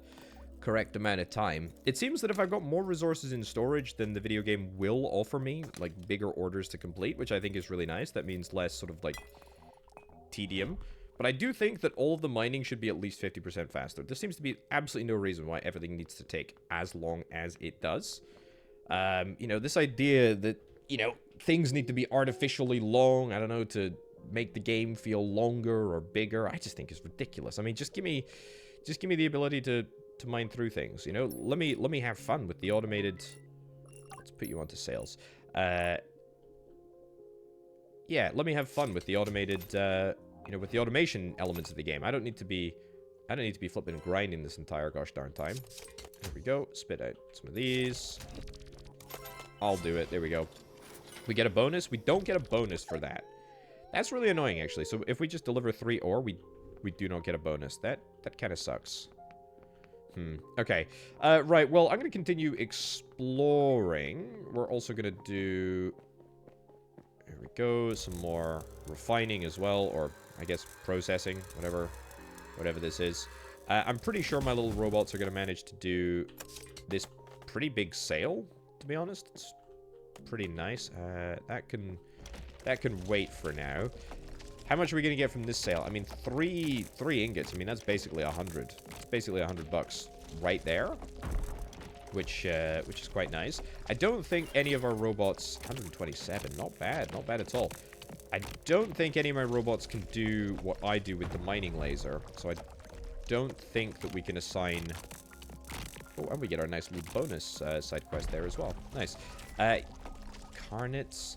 correct amount of time. It seems that if I've got more resources in storage, then the video game will offer me, like, bigger orders to complete, which I think is really nice. That means less sort of, like, tedium. But I do think that all of the mining should be at least 50% faster. There seems to be absolutely no reason why everything needs to take as long as it does. You know, this idea that, you know, things need to be artificially long, I don't know, to make the game feel longer or bigger, I just think is ridiculous. I mean, just give me the ability to mine through things, you know? Let me have fun with the automated... Let's put you onto sales. Yeah, let me have fun with the automated you know, with the automation elements of the game. I don't need to be flipping and grinding this entire gosh darn time. There we go. Spit out some of these. I'll do it. There we go. We get a bonus. We don't get a bonus for that. That's really annoying, actually. So if we just deliver 3 ore, we do not get a bonus. That kind of sucks. Okay. Right, well, I'm going to continue exploring. We're also going to do... There we go. Some more refining as well, or I guess processing, whatever this is. I'm pretty sure my little robots are going to manage to do this pretty big sail, to be honest. It's pretty nice. That can wait for now. How much are we going to get from this sale? I mean, three ingots. I mean, that's basically 100. It's basically $100 right there, which is quite nice. I don't think any of our robots... 127. Not bad at all. I don't think any of my robots can do what I do with the mining laser, so I don't think that we can assign... Oh, and we get our nice little bonus side quest there as well. Nice. Carnets.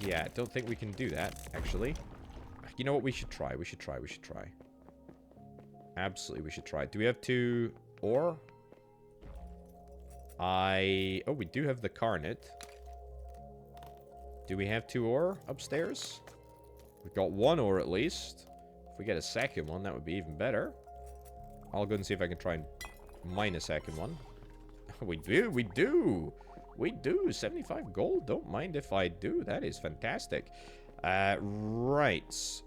Yeah, don't think we can do that, actually. You know what? We should try. We should try. Absolutely, we should try. Do we have 2 ore? Oh, we do have the Carnet. Do we have 2 ore upstairs? We've got 1 ore at least. If we get a second one, that would be even better. I'll go and see if I can try and mine a second one. We do. 75 gold. Don't mind if I do. That is fantastic. Right.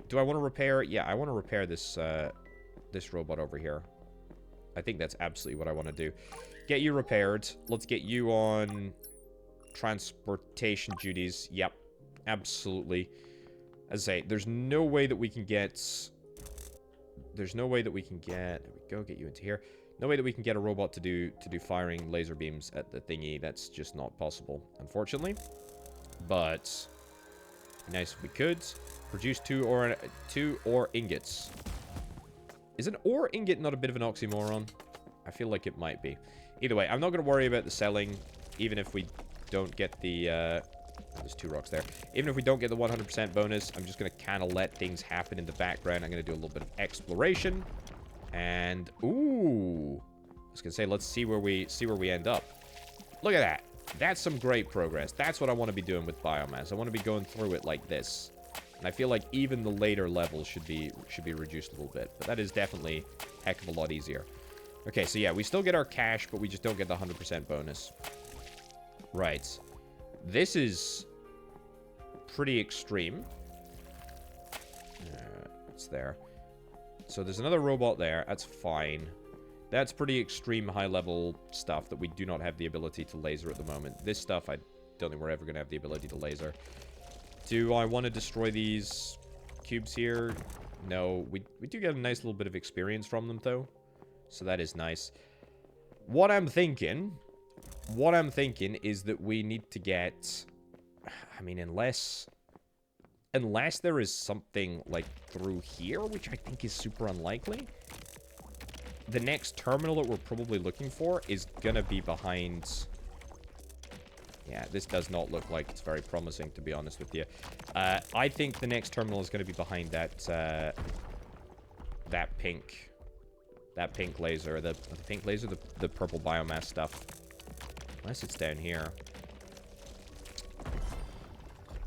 Do I want to repair? Yeah, I want to repair this this robot over here. I think that's absolutely what I want to do. Get you repaired. Let's get you on transportation duties. Yep, absolutely. As I say, there's no way that we can get... There we go, get you into here. No way that we can get a robot to do firing laser beams at the thingy. That's just not possible, unfortunately. But nice if we could. Produce 2 ore ingots. Is an ore ingot not a bit of an oxymoron? I feel like it might be. Either way, I'm not going to worry about the selling, even if we don't get the... there's 2 rocks there. Even if we don't get the 100% bonus, I'm just going to kind of let things happen in the background. I'm going to do a little bit of exploration. And, ooh, I was going to say, let's see where we end up. Look at that. That's some great progress. That's what I want to be doing with biomass. I want to be going through it like this. And I feel like even the later levels should be reduced a little bit. But that is definitely a heck of a lot easier. Okay, so yeah, we still get our cash, but we just don't get the 100% bonus. Right. This is pretty extreme. It's there. So there's another robot there. That's fine. That's pretty extreme high-level stuff that we do not have the ability to laser at the moment. This stuff, I don't think we're ever going to have the ability to laser. Do I want to destroy these cubes here? No. We do get a nice little bit of experience from them, though. So that is nice. What I'm thinking is that we need to get... I mean, unless there is something, like, through here, which I think is super unlikely, the next terminal that we're probably looking for is gonna be behind... Yeah, this does not look like it's very promising, to be honest with you. I think the next terminal is gonna be behind that, that pink laser, the purple biomass stuff. Unless it's down here.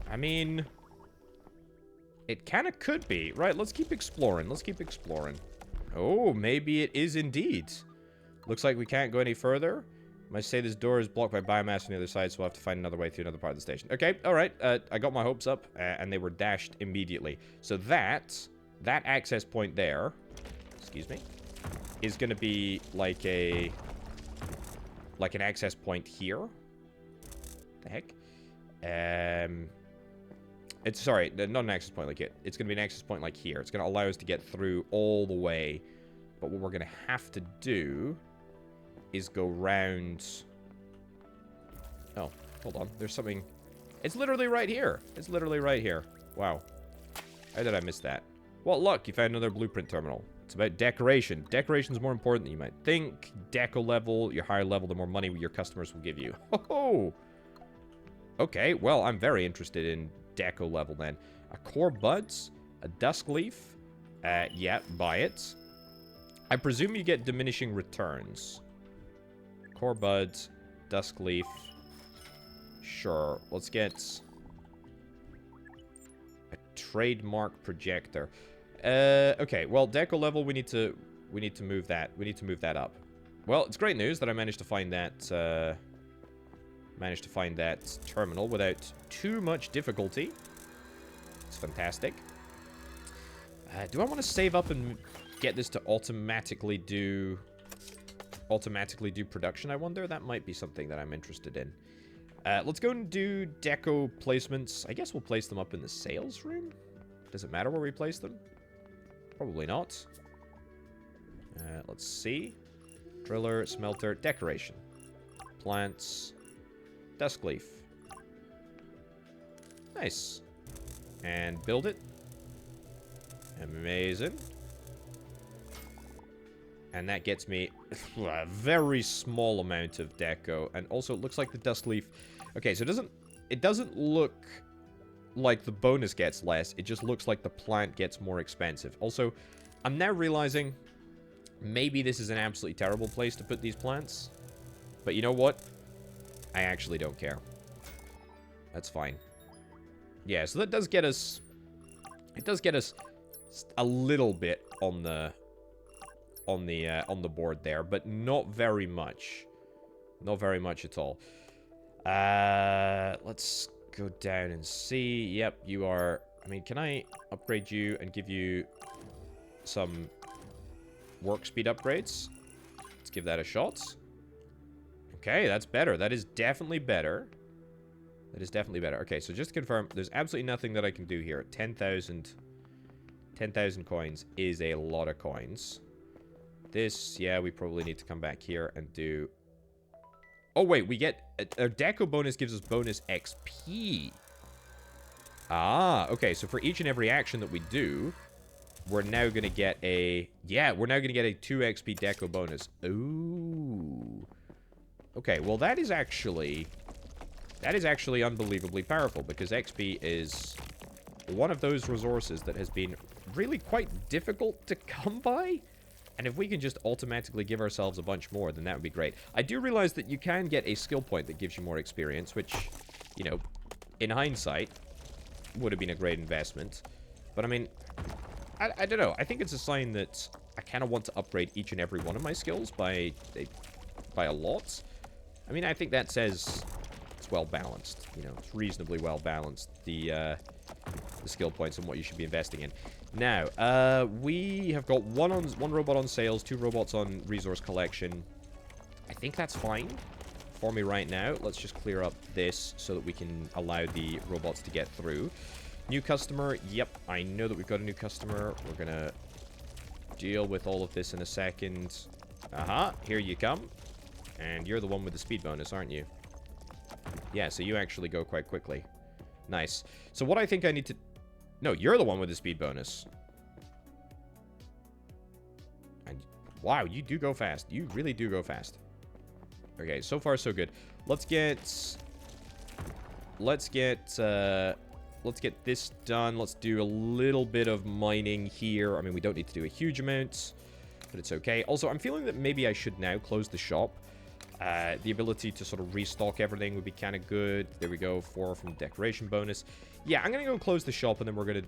I mean... It kind of could be. Right, let's keep exploring. Oh, maybe it is indeed. Looks like we can't go any further. Must say this door is blocked by biomass on the other side, so we'll have to find another way through another part of the station. Okay, alright. I got my hopes up, and they were dashed immediately. So that access point there, excuse me, is going to be like an access point here. The heck? It's, sorry, not an access point like it. It's going to be an access point like here. It's going to allow us to get through all the way. But what we're going to have to do is go round... Oh, hold on. There's something... It's literally right here. Wow. How did I miss that? Well, look, you found another blueprint terminal. It's about decoration. Decoration's more important than you might think. Deco level, your higher level, the more money your customers will give you. Oh! Okay, well, I'm very interested in deco level then. A core buds, a dusk leaf. Yeah, buy it. I presume you get diminishing returns. Core buds, dusk leaf. Sure, let's get a trademark projector. Okay, well, deco level, we need to move that. We need to move that up. Well, it's great news that I managed to find that terminal without too much difficulty. It's fantastic. Do I want to save up and get this to automatically do production, I wonder? That might be something that I'm interested in. Let's go and do deco placements. I guess we'll place them up in the sales room. Does it matter where we place them? Probably not. Let's see. Driller, smelter, decoration. Plants. Dusk leaf. Nice. And build it. Amazing. And that gets me a very small amount of deco. And also, it looks like the dusk leaf... Okay, so it doesn't look like the bonus gets less. It just looks like the plant gets more expensive. Also, I'm now realizing maybe this is an absolutely terrible place to put these plants. But you know what? I actually don't care. That's fine. Yeah, so that does get us... It does get us a little bit on the board there, but not very much. Not very much at all. Let's go down and see. Yep, you are... I mean, can I upgrade you and give you some work speed upgrades? Let's give that a shot. Okay, that's better. That is definitely better. That is definitely better. Okay, so just to confirm, there's absolutely nothing that I can do here. 10,000 coins is a lot of coins. This, yeah, we probably need to come back here and do... Oh, wait, we get... A deco bonus gives us bonus XP. Ah, okay, so for each and every action that we do, we're now going to get a... Yeah, we're now going to get a 2 XP deco bonus. Ooh. Okay, well, that is actually unbelievably powerful, because XP is one of those resources that has been really quite difficult to come by. And if we can just automatically give ourselves a bunch more, then that would be great. I do realize that you can get a skill point that gives you more experience, which, you know, in hindsight, would have been a great investment. But, I mean, I don't know. I think it's a sign that I kind of want to upgrade each and every one of my skills by a lot. I mean, I think that says it's well-balanced. You know, it's reasonably well-balanced, the skill points and what you should be investing in. Now, we have got one robot on sales, 2 robots on resource collection. I think that's fine for me right now. Let's just clear up this so that we can allow the robots to get through. New customer. Yep, I know that we've got a new customer. We're going to deal with all of this in a second. Aha, here you come. And you're the one with the speed bonus, aren't you? Yeah, so you actually go quite quickly. Nice. So what I think I need to... No, you're the one with the speed bonus. And wow, you do go fast. You really do go fast. Okay, so far so good. Let's get this done. Let's do a little bit of mining here. I mean, we don't need to do a huge amount, but it's okay. Also, I'm feeling that maybe I should now close the shop. The ability to sort of restock everything would be kind of good. There we go, 4 from decoration bonus. Yeah, I'm going to go close the shop, and then we're going to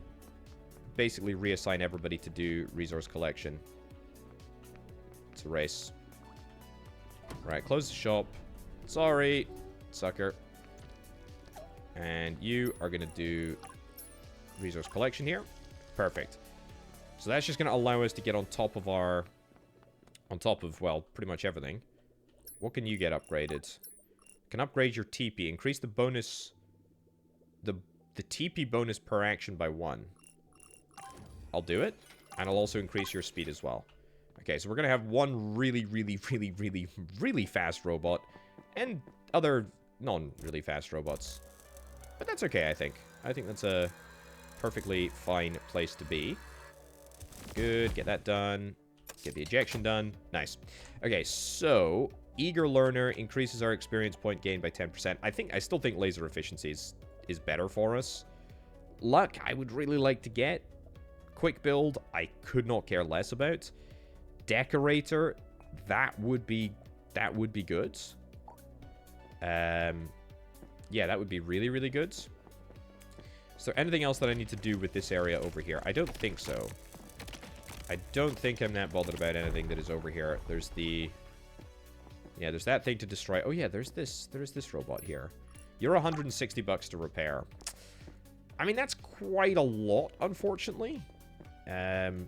basically reassign everybody to do resource collection. It's a race. Right, close the shop. Sorry, sucker. And you are going to do resource collection here. Perfect. So that's just going to allow us to get on top of our... On top of, well, pretty much everything. What can you get upgraded? Can upgrade your TP. Increase the bonus... The TP bonus per action by 1. I'll do it. And I'll also increase your speed as well. Okay, so we're going to have one really fast robot. And other non-really fast robots. But that's okay, I think. I think that's a perfectly fine place to be. Good, get that done. Get the ejection done. Nice. Okay, so... Eager Learner increases our experience point gain by 10%. I still think laser efficiency is better for us. Luck, I would really like to get. Quick build, I could not care less about. Decorator, that would be good. Yeah, that would be really, really good. Is there anything else that I need to do with this area over here? I don't think so. I don't think I'm that bothered about anything that is over here. There's the... Yeah, there's that thing to destroy. Oh, yeah, there's this robot here. You're 160 bucks to repair. I mean, that's quite a lot, unfortunately. And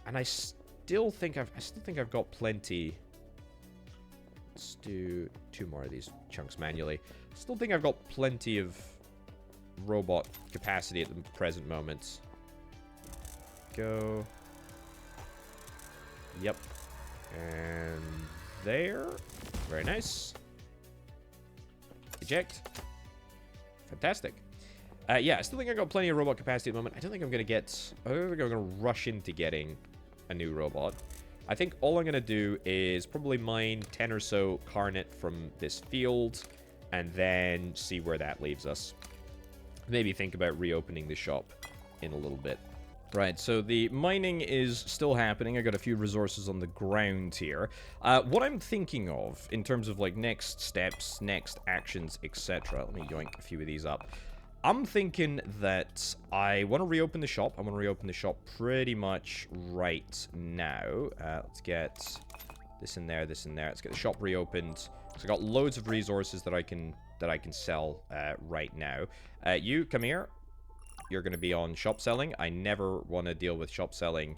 I still think I've got plenty. Let's do 2 more of these chunks manually. Still think I've got plenty of robot capacity at the present moment. Go. Yep. And there. Very nice. Eject. Fantastic. Yeah, I still think I got plenty of robot capacity at the moment. I don't think I'm going to rush into getting a new robot. I think all I'm going to do is probably mine 10 or so Carnet from this field, and then see where that leaves us. Maybe think about reopening the shop in a little bit. Right, so the mining is still happening. I got a few resources on the ground here. What I'm thinking of in terms of like next steps, next actions, etc. Let me yoink a few of these up. I'm thinking that I want to reopen the shop. I want to reopen the shop pretty much right now. Let's get this in there, this in there. Let's get the shop reopened. So I got loads of resources that I can sell right now. You come here. You're going to be on shop selling. I never want to deal with shop selling,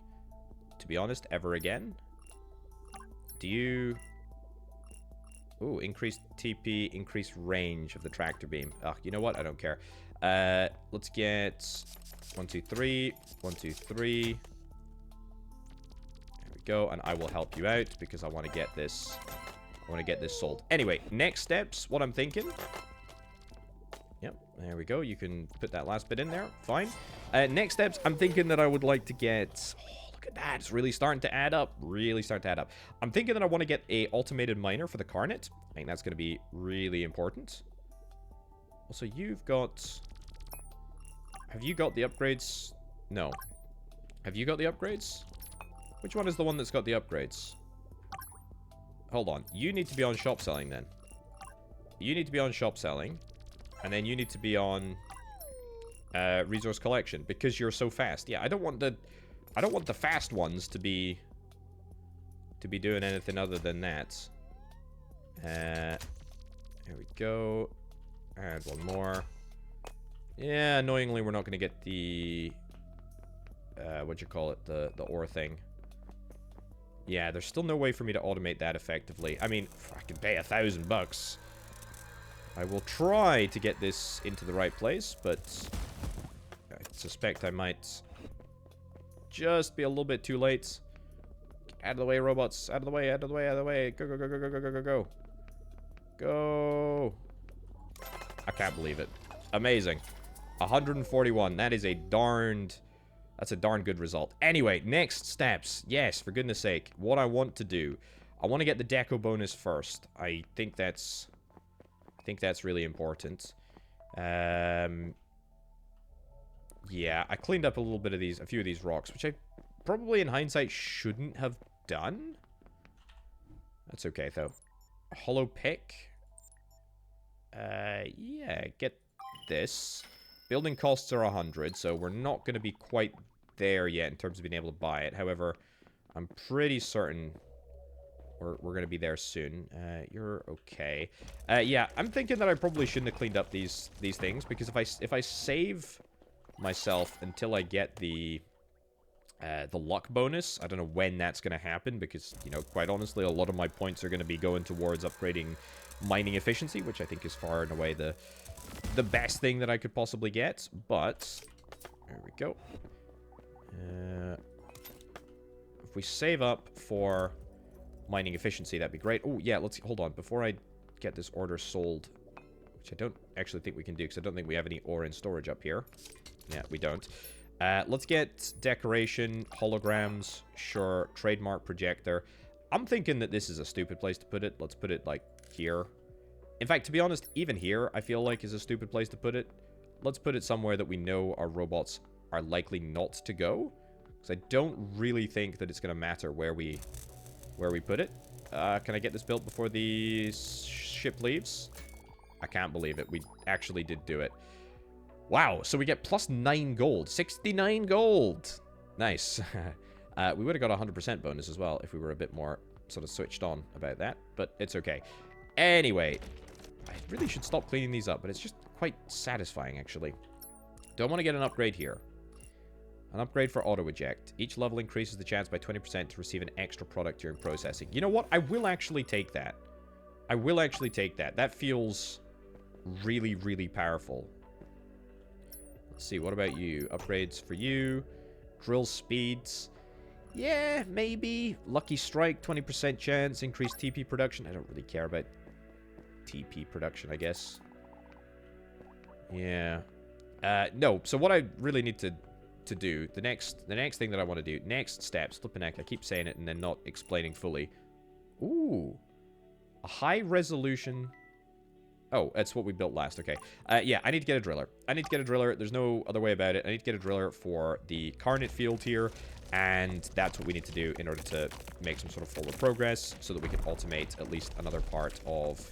to be honest, ever again. Do you... Ooh, increased TP, increased range of the tractor beam. Ugh, you know what? I don't care. Let's get 1, 2, 3. 1, 2, 3. There we go. And I will help you out because I want to get this. I want to get this sold. Anyway, next steps. What I'm thinking. Yep, there we go. You can put that last bit in there. Fine. Next steps. I'm thinking that I would like to get. Oh, look at that. It's really starting to add up. Really starting to add up. I'm thinking that I want to get a automated miner for the Carnet. I think that's going to be really important. Also, you've got... Have you got the upgrades? No. Have you got the upgrades? Which one is the one that's got the upgrades? Hold on. You need to be on shop selling then. You need to be on shop selling. And then you need to be on resource collection because you're so fast. Yeah, I don't want the fast ones to be doing anything other than that. There we go. Add one more. Yeah, annoyingly, we're not going to get the... what'd you call it? The ore thing. Yeah, there's still no way for me to automate that effectively. I mean, I can pay $1,000. I will try to get this into the right place, but I suspect I might just be a little bit too late. Out of the way, robots. Out of the way, out of the way, out of the way. Go, go, go, go, go, go, go, go, go. Go. I can't believe it. Amazing. 141. That is a darned... That's a darn good result. Anyway, next steps. Yes, for goodness sake. What I want to do. I want to get the deco bonus first. I think that's really important. Yeah, I cleaned up a little bit of these, a few of these rocks, which I probably in hindsight shouldn't have done. That's okay though. Hollow pick. Yeah, get this. Building costs are 100, so we're not going to be quite there yet in terms of being able to buy it. However, I'm pretty certain we're going to be there soon. You're okay. Yeah, I'm thinking that I probably shouldn't have cleaned up these things because if I save myself until I get the luck bonus, I don't know when that's going to happen because, you know, quite honestly, a lot of my points are going to be going towards upgrading mining efficiency, which I think is far and away the best thing that I could possibly get. But there we go. If we save up for mining efficiency, that'd be great. Oh, yeah, let's hold on. Before I get this order sold, which I don't actually think we can do because I don't think we have any ore in storage up here. Yeah, we don't. Let's get decoration, holograms, sure, trademark projector. I'm thinking that this is a stupid place to put it. Let's put it, like, here. In fact, to be honest, even here, I feel like is a stupid place to put it. let's put it somewhere that we know our robots are likely not to go. Because I don't really think that it's going to matter where we put it. Can I get this built before the ship leaves? I can't believe it. We actually did do it. Wow, so we get plus 9 gold. 69 gold! Nice. We would have got a 100% bonus as well if we were a bit more sort of switched on about that. But it's okay. Anyway, I really should stop cleaning these up, but it's just quite satisfying, actually. Do I want to get an upgrade here? An upgrade for auto-eject. Each level increases the chance by 20% to receive an extra product during processing. You know what? I will actually take that. I will actually take that. That feels really, really powerful. Let's see. What about you? Upgrades for you. Drill speeds. Yeah, maybe. Lucky strike, 20% chance. Increased TP production. I don't really care about TP production, I guess. Yeah. No. So what I really need to do, the next thing that I want to do, next steps, flipping heck, I keep saying it and then not explaining fully. Ooh. A high resolution. Oh, that's what we built last. Okay. Yeah, I need to get a driller. I need to get a driller. There's no other way about it. I need to get a driller for the Carnot field here. And that's what we need to do in order to make some sort of forward progress so that we can automate at least another part of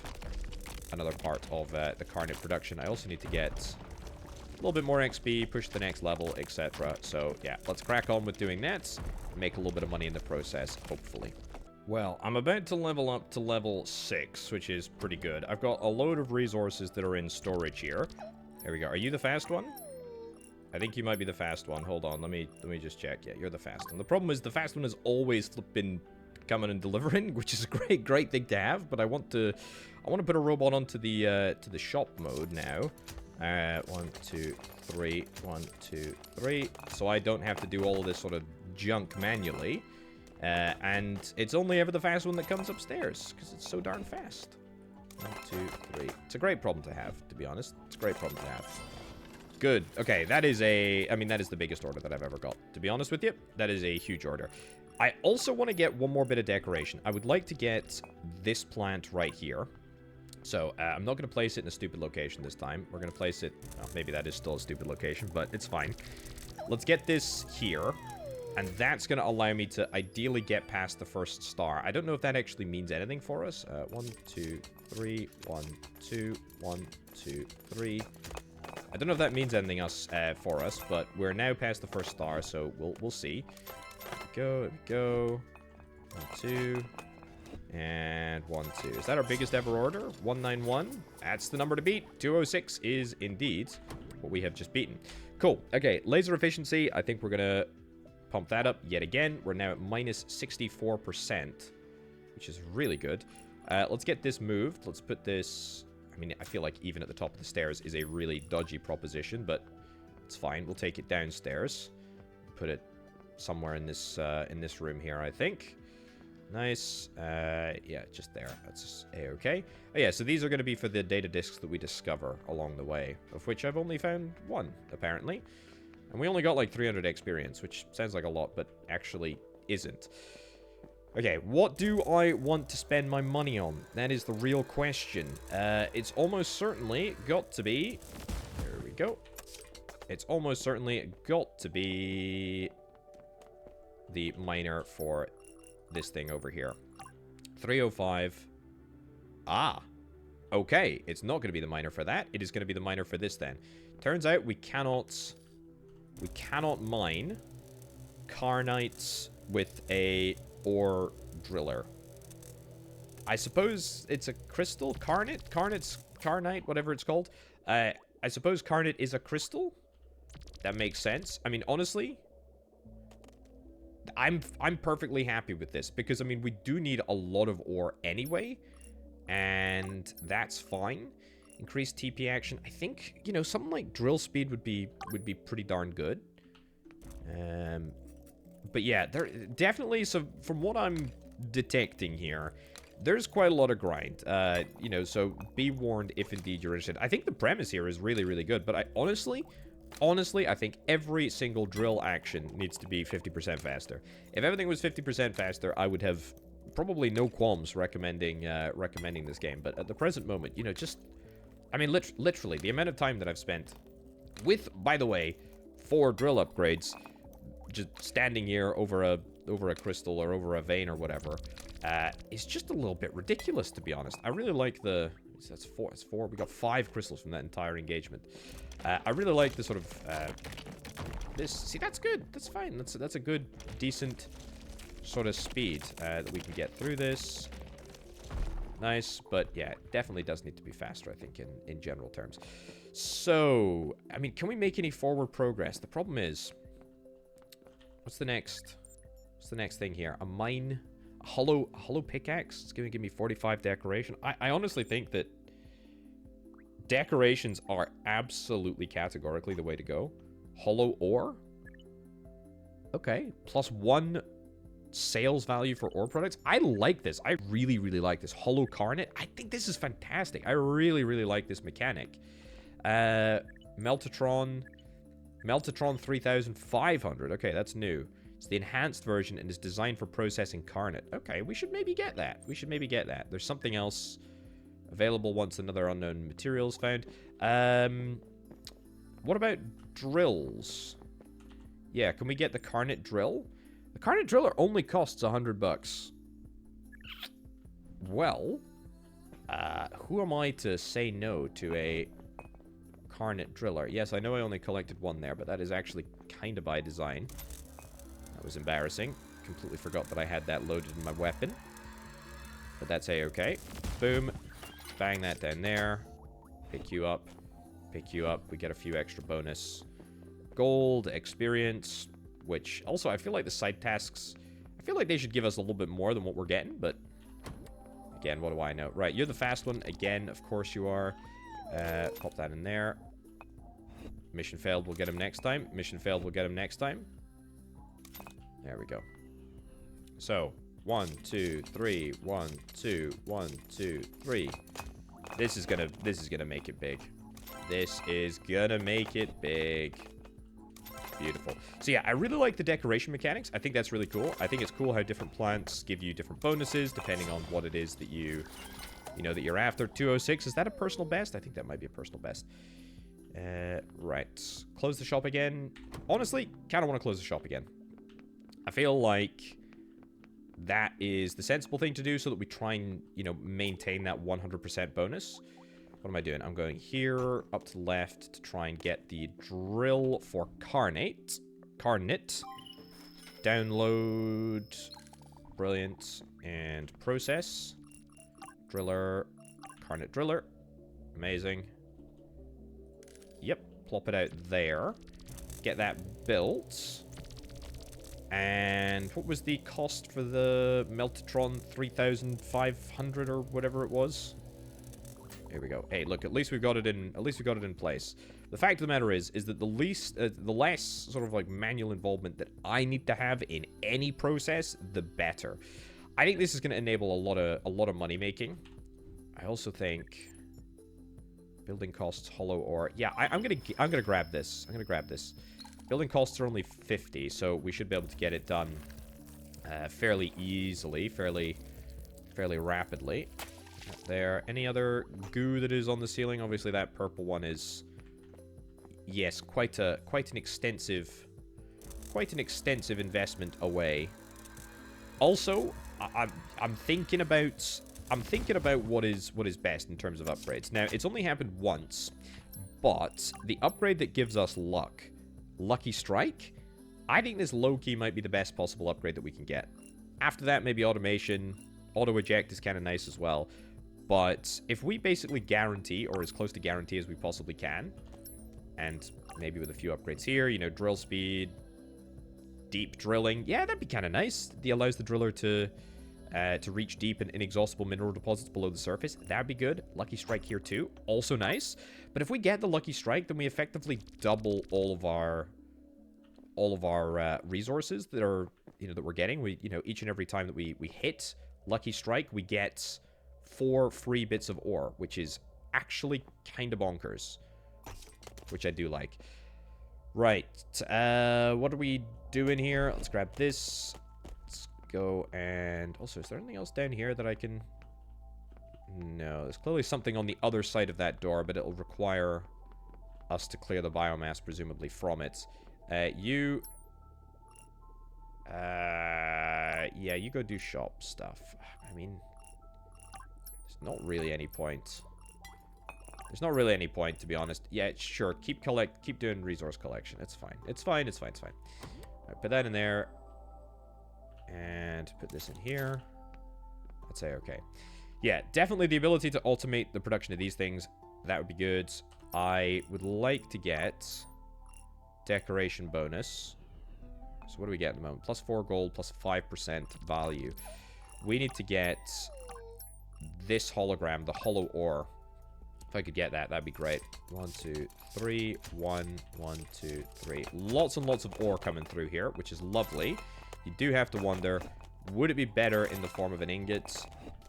the Carnot production. I also need to get a little bit more XP, push the next level, etc. So, yeah, let's crack on with doing that. Make a little bit of money in the process, hopefully. Well, I'm about to level up to level 6, which is pretty good. I've got a load of resources that are in storage here. There we go. Are you the fast one? I think you might be the fast one. Hold on, let me just check. Yeah, you're the fast one. The problem is the fast one has always been coming and delivering, which is a great thing to have. But I want to put a robot onto the shop mode now. 1, 2, 3, 1, 2, 3. So I don't have to do all of this sort of junk manually. And it's only ever the fast one that comes upstairs because it's so darn fast. 1, 2, 3. It's a great problem to have, to be honest. It's a great problem to have. Good. Okay, that is the biggest order that I've ever got. To be honest with you, that is a huge order. I also want to get one more bit of decoration. I would like to get this plant right here. So, I'm not going to place it in a stupid location this time. We're going to place it... Well, maybe that is still a stupid location, but it's fine. Let's get this here. And that's going to allow me to ideally get past the first star. I don't know if that actually means anything for us. 1, 2, 3. 1, 2. 1, 2, 3. I don't know if that means anything else for us, but we're now past the first star, so we'll see. There we go. 1, 2. And 1, 2. Is that our biggest ever order? 191. That's the number to beat. 206 is indeed what we have just beaten. Cool. Okay, laser efficiency. I think we're going to pump that up yet again. We're now at minus 64%, which is really good. Let's get this moved. Let's put this... I mean, I feel like even at the top of the stairs is a really dodgy proposition, but it's fine. We'll take it downstairs. Put it somewhere in this room here, I think. Nice. Yeah, just there. That's just A-okay. Oh, yeah, so these are going to be for the data disks that we discover along the way, of which I've only found one, apparently. And we only got like 300 experience, which sounds like a lot, but actually isn't. Okay, what do I want to spend my money on? That is the real question. It's almost certainly got to be... There we go. It's almost certainly got to be the miner for this thing over here. 305. Ah. Okay, it's not going to be the miner for that. It is going to be the miner for this then. Turns out we cannot mine Carnites with a ore driller. I suppose it's a crystal? Carnite, whatever it's called. I suppose Carnite is a crystal? That makes sense. I mean, honestly, I'm perfectly happy with this because, I mean, we do need a lot of ore anyway, and that's fine. Increased TP action. I think, you know, something like drill speed would be pretty darn good. But yeah, there definitely, so from what I'm detecting here, there's quite a lot of grind. You know, so be warned if indeed you're interested. I think the premise here is really, really good, but I honestly, I think every single drill action needs to be 50% faster. If everything was 50% faster, I would have probably no qualms recommending this game. But at the present moment, you know, just, I mean, literally, the amount of time that I've spent With, by the way, 4 drill upgrades, just standing here over a crystal or over a vein or whatever, is just a little bit ridiculous, to be honest. I really like the... That's 4. It's 4. We got 5 crystals from that entire engagement. I really like the sort of... this... See, that's good. That's fine. That's a good, decent sort of speed that we can get through this. Nice. But, yeah, it definitely does need to be faster, I think, in general terms. So, I mean, can we make any forward progress? The problem is... What's the next thing here? A mine... A hollow pickaxe? It's going to give me 45 decoration. I honestly think that decorations are absolutely categorically the way to go. Hollow ore? Okay. +1 sales value for ore products. I like this. I really, really like this. Hollow Carnet. I think this is fantastic. I really, really like this mechanic. Meltatron 3500. Okay, that's new. It's the enhanced version and is designed for processing Carnet. Okay, we should maybe get that. There's something else available once another unknown material is found. What about drills? Yeah, can we get the Carnet drill? The Carnet driller only costs $100. Well, who am I to say no to a Carnet driller? Yes, I know I only collected 1 there, but that is actually kind of by design. That was embarrassing. Completely forgot that I had that loaded in my weapon. But that's a-okay. Boom. Bang that down there. Pick you up. Pick you up. We get a few extra bonus gold, experience, which also I feel like the side tasks, I feel like they should give us a little bit more than what we're getting, but again, what do I know? Right, you're the fast one. Again, of course you are. Pop that in there. Mission failed, we'll get him next time. Mission failed, we'll get him next time. There we go. So, 1, 2, 3, 1, 2, 1, 2, 3. This is gonna make it big. This is gonna make it big. Beautiful. So yeah, I really like the decoration mechanics. I think that's really cool. I think it's cool how different plants give you different bonuses depending on what it is that you know that you're after. 206, is that a personal best? I think that might be a personal best. Right. Close the shop again. Honestly, kind of want to close the shop again. I feel like that is the sensible thing to do so that we try and, you know, maintain that 100% bonus. What am I doing? I'm going here, up to the left, to try and get the drill for Carnet. Download. Brilliant. And process. Driller. Carnet driller. Amazing. Yep. Plop it out there. Get that built. And what was the cost for the Meltatron 3500 or whatever it was? Here we go. Hey, look, at least we got it in place. The fact of the matter is that the less sort of like manual involvement that I need to have in any process, the better. I think this is going to enable a lot of money making. I also think building costs, hollow ore. Yeah, I'm gonna grab this. Building costs are only 50, so we should be able to get it done fairly easily, fairly rapidly. There. Any other goo that is on the ceiling? Obviously, that purple one is, yes, quite an extensive investment away. Also, I'm thinking about what is best in terms of upgrades. Now, it's only happened once, but the upgrade that gives us luck, Lucky Strike, I think this low-key might be the best possible upgrade that we can get. After that, maybe automation. Auto-eject is kind of nice as well. But if we basically guarantee, or as close to guarantee as we possibly can, and maybe with a few upgrades here, you know, drill speed, deep drilling, yeah, that'd be kind of nice. It allows the driller to reach deep and inexhaustible mineral deposits below the surface. That'd be good. Lucky Strike here too, also nice. But if we get the Lucky Strike, then we effectively double all of our resources that are, you know, that we're getting. We, you know, each and every time that we hit Lucky Strike, we get 4 free bits of ore, which is actually kind of bonkers, which I do like. Right, what are we doing here? Let's grab this. Let's go, and also, is there anything else down here that I can... No, there's clearly something on the other side of that door, but it'll require us to clear the biomass, presumably, from it. You... yeah, you go do shop stuff. I mean, there's not really any point. There's not really any point, to be honest. Yeah, sure, keep doing resource collection. It's fine. It's fine, it's fine, it's fine. Right, put that in there. And put this in here. Let's say okay. Yeah, definitely the ability to automate the production of these things. That would be good. I would like to get decoration bonus. So what do we get at the moment? Plus 4 gold, plus 5% value. We need to get this hologram, the hollow ore. If I could get that, that'd be great. 1, 2, 3. 1, 1, 2, 3. Lots and lots of ore coming through here, which is lovely. You do have to wonder, would it be better in the form of an ingot?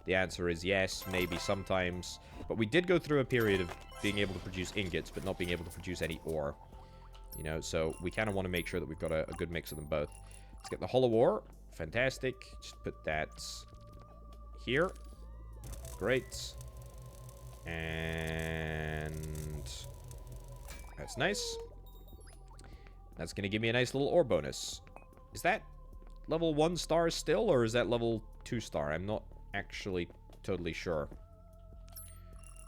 The answer is yes, maybe sometimes. But we did go through a period of being able to produce ingots, but not being able to produce any ore. You know, so we kind of want to make sure that we've got a good mix of them both. Let's get the hollow ore. Fantastic. Just put that here. Great. And that's nice. That's going to give me a nice little ore bonus. Is that level 1 star still, or is that level 2 star? I'm not actually totally sure.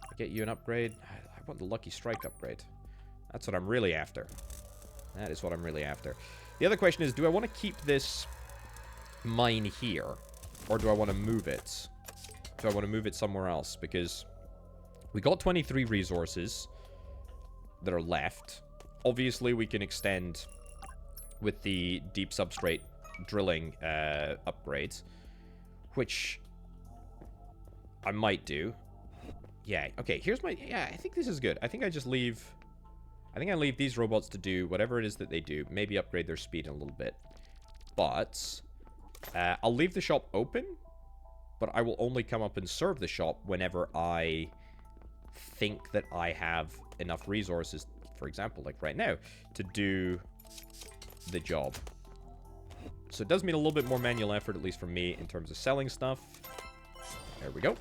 I get you an upgrade. I want the Lucky Strike upgrade. That's what I'm really after. That is what I'm really after. The other question is, do I want to keep this mine here? Or do I want to move it? Do I want to move it somewhere else? Because we got 23 resources that are left. Obviously, we can extend with the deep substrate drilling upgrades, which I might do. Yeah, okay, here's my... Yeah, I think this is good. I think I just leave... I think I leave these robots to do whatever it is that they do. Maybe upgrade their speed a little bit. But I'll leave the shop open, but I will only come up and serve the shop whenever I think that I have enough resources, for example, like right now, to do the job. So it does mean a little bit more manual effort, at least for me, in terms of selling stuff. There we go.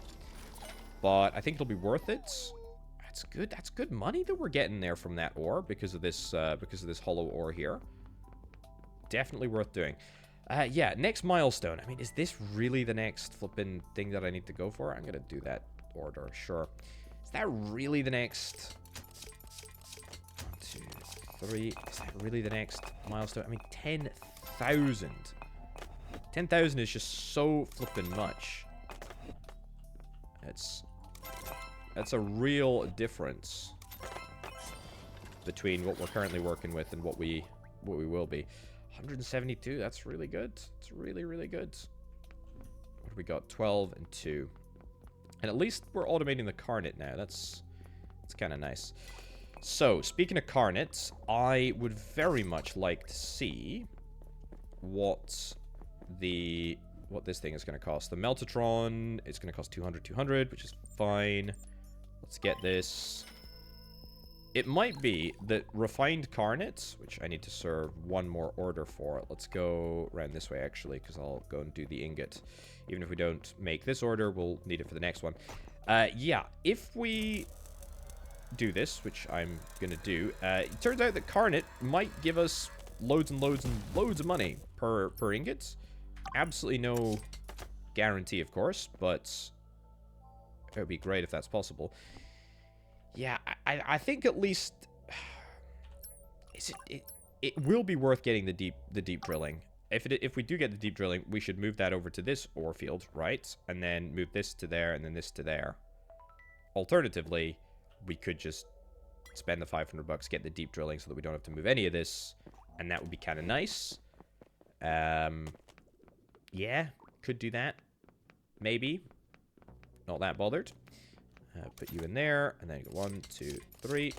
But I think it'll be worth it. That's good. That's good money that we're getting there from that ore because of this hollow ore here. Definitely worth doing. Yeah, next milestone. I mean, is this really the next flipping thing that I need to go for? I'm gonna do that order, sure. Is that really the next... 1, 2, 3. Is that really the next milestone? I mean, 10,000. 10,000 is just so flipping much. That's a real difference between what we're currently working with and what we will be. 172, that's really good. It's really, really good. What do we got? 12 and 2. And at least we're automating the Carnet now. That's kind of nice. So, speaking of Carnets, I would very much like to see what this thing is going to cost. The Meltatron is going to cost 200, which is fine. Let's get this. It might be that refined Carnets, which I need to serve one more order for. Let's go around this way, actually, because I'll go and do the ingot. Even if we don't make this order, we'll need it for the next one. Yeah, if we do this, which I'm going to do, it turns out that Carnet might give us loads and loads and loads of money per ingot. Absolutely no guarantee, of course, but it would be great if that's possible. Yeah, I think at least it will be worth getting the deep drilling. If we do get the deep drilling, we should move that over to this ore field, right? And then move this to there and then this to there. Alternatively, we could just spend the 500 bucks, get the deep drilling so that we don't have to move any of this, and that would be kind of nice. Yeah, could do that. Maybe. Not that bothered. Put you in there, and then 1, 2, 3.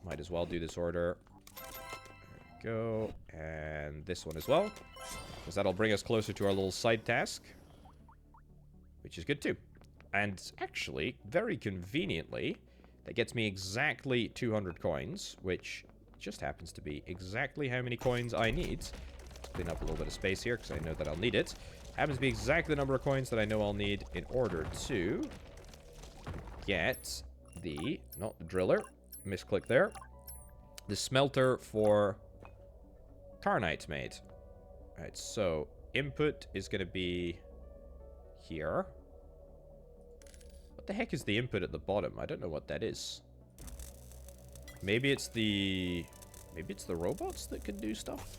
Might as well do this order. There we go. And this one as well, because that'll bring us closer to our little side task, which is good too. And actually, very conveniently, that gets me exactly 200 coins, which just happens to be exactly how many coins I need. Let's clean up a little bit of space here, because I know that I'll need it. Happens to be exactly the number of coins that I know I'll need in order to get the... not the driller. Misclick there. the smelter for Carnite's made. Alright, so input is going to be here. What the heck is the input at the bottom? I don't know what that is. Maybe it's the... Maybe it's the robots that can do stuff?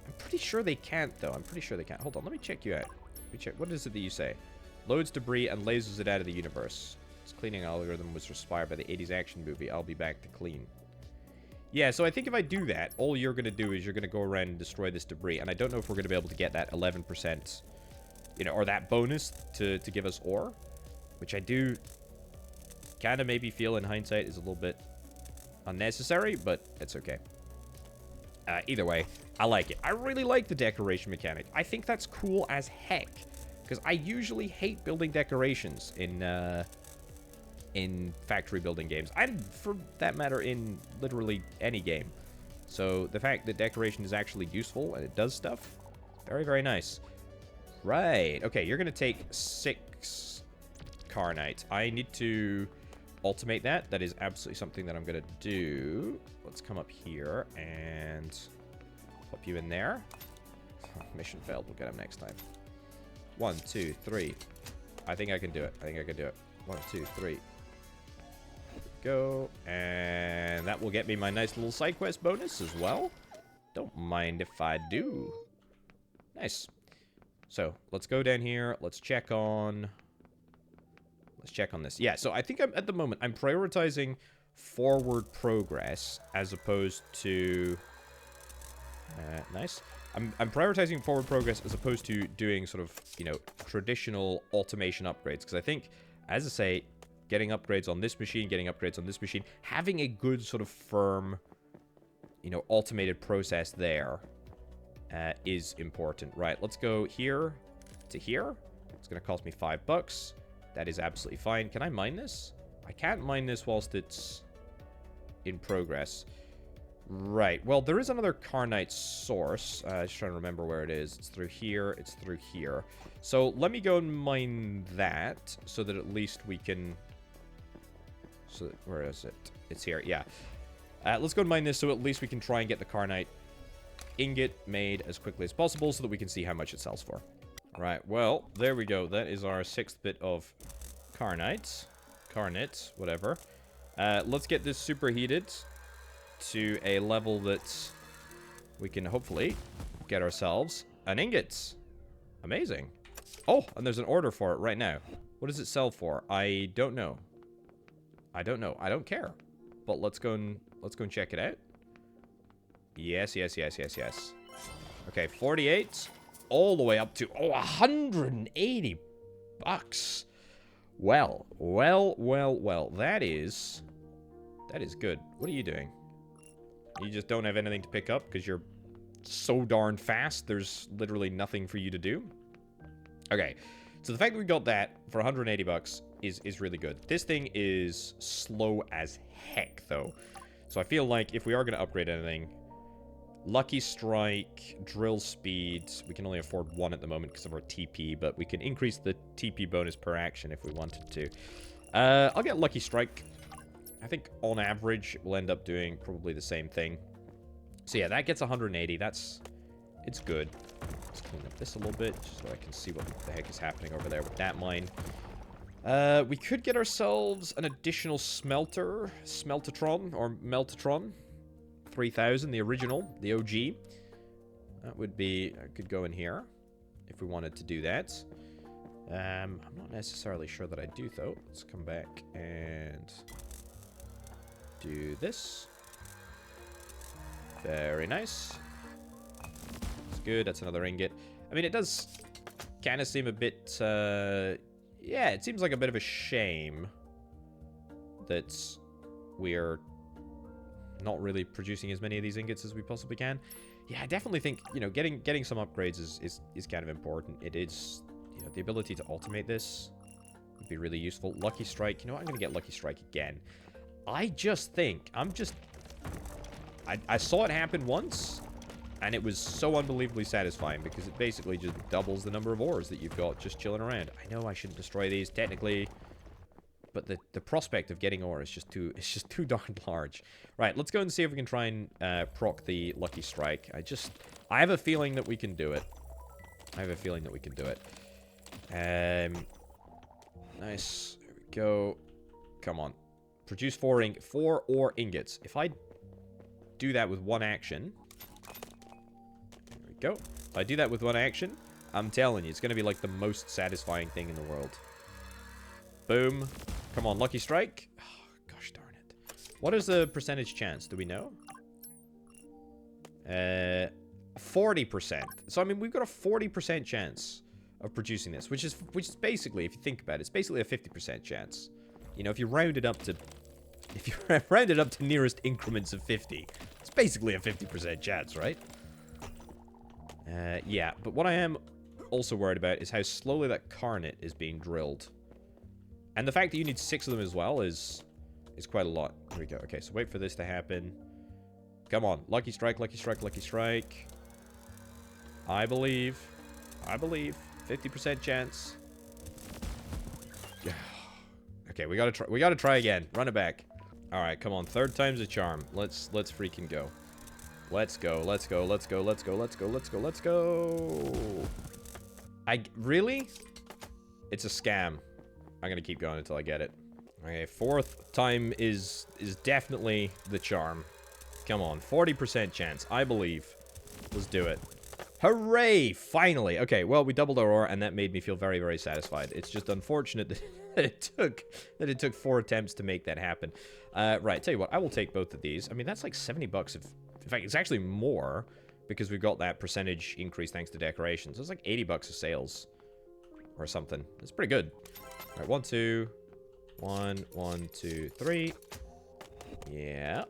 I'm pretty sure they can't, though. I'm pretty sure they can't. Hold on, let me check you out. Let me check. What is it that you say? Loads debris and lasers it out of the universe. Its cleaning algorithm was inspired by the 80s action movie, I'll Be Back to Clean. Yeah, so I think if I do that, all you're going to do is you're going to go around and destroy this debris. And I don't know if we're going to be able to get that 11%, you know, or that bonus to give us ore. Which I do kind of maybe feel in hindsight is a little bit unnecessary, but it's okay. Either way, I like it. I really like the decoration mechanic. I think that's cool as heck. Because I usually hate building decorations in factory building games. And for that matter, in literally any game. So the fact that decoration is actually useful and it does stuff, very, very nice. Right. Okay, you're going to take 6 Carnite. I need to ultimate that. That is absolutely something that I'm going to do. Let's come up here and pop you in there. Mission failed. We'll get him next time. 1, 2, 3. I think I can do it. I think I can do it. 1, 2, 3. Go. And that will get me my nice little side quest bonus as well. Don't mind if I do. Nice. So, let's go down here. Let's check on... Let's check on this. Yeah, so I think at the moment, I'm prioritizing forward progress as opposed to... nice. I'm prioritizing forward progress as opposed to doing sort of, you know, traditional automation upgrades. Because I think, as I say, getting upgrades on this machine, getting upgrades on this machine, having a good sort of firm, you know, automated process there is important. Right, let's go here to here. It's going to cost me $5. That is absolutely fine. Can I mine this? I can't mine this whilst it's in progress. Right. Well, there is another Carnite source. Just trying to remember where it is. It's through here. It's through here. So let me go and mine that so that at least we can... So where is it? It's here. Yeah. Let's go and mine this so at least we can try and get the Carnite ingot made as quickly as possible so that we can see how much it sells for. Right, well, there we go. That is our 6th bit of Carnite, whatever. Let's get this superheated to a level that we can hopefully get ourselves an ingot. Amazing. Oh, and there's an order for it right now. What does it sell for? I don't know. I don't know. I don't care. But let's go and check it out. Yes. Okay, 48. All the way up to, oh, $180. Well. That is good. What are you doing? You just don't have anything to pick up because you're so darn fast. There's literally nothing for you to do. Okay, so the fact that we got that for $180 is really good. This thing is slow as heck, though. So I feel like if we are going to upgrade anything... Lucky Strike, Drill Speed. We can only afford 1 at the moment because of our TP, but we can increase the TP bonus per action if we wanted to. I'll get Lucky Strike. I think on average we'll end up doing probably the same thing. So yeah, that gets 180. It's good. Let's clean up this a little bit just so I can see what the heck is happening over there with that mine. We could get ourselves an additional Smeltatron, or Meltatron. 3000, the original, the OG. That would be... I could go in here if we wanted to do that. I'm not necessarily sure that I do, though. Let's come back and do this. Very nice. That's good. That's another ingot. I mean, it does kind of seem a bit... yeah, it seems like a bit of a shame that we're not really producing as many of these ingots as we possibly can. Yeah, I definitely think, you know, getting some upgrades is kind of important. It is, you know, the ability to automate this would be really useful. Lucky Strike, you know what, I'm gonna get Lucky Strike again. I just think, I saw it happen once, and it was so unbelievably satisfying because it basically just doubles the number of ores that you've got just chilling around. I know I shouldn't destroy these. Technically, but the prospect of getting ore is just too darn large. Right, let's go and see if we can try and proc the Lucky Strike. I have a feeling that we can do it. Nice. There we go. Come on. Produce 4 ore ingots. If I do that with one action... There we go. If I do that with one action, I'm telling you, it's going to be like the most satisfying thing in the world. Boom. Come on, Lucky Strike. Oh, gosh darn it. What is the percentage chance? Do we know? 40%. So, I mean, we've got a 40% chance of producing this, which is basically, if you think about it, it's basically a 50% chance. You know, if you round it up to nearest increments of 50, it's basically a 50% chance, right? Yeah, but what I am also worried about is how slowly that Carnet is being drilled. And the fact that you need 6 of them as well is quite a lot. Here we go. Okay, so wait for this to happen. Come on. Lucky Strike, Lucky Strike, Lucky Strike. I believe. 50% chance. Okay, we gotta try again. Run it back. Alright, come on. 3rd time's a charm. Let's freaking go. Let's go. Really? It's a scam. I'm gonna keep going until I get it. Okay, 4th time is definitely the charm. Come on, 40% chance. I believe. Let's do it. Hooray! Finally! Okay, well, we doubled our ore, and that made me feel very, very satisfied. It's just unfortunate that it took 4 attempts to make that happen. Right, tell you what, I will take both of these. I mean, that's like 70 bucks. In fact, it's actually more, because we've got that percentage increase thanks to decorations. It's like 80 bucks of sales. Or something. It's pretty good. Alright, 1, 2. 1, 1, 2, 3. Yeah.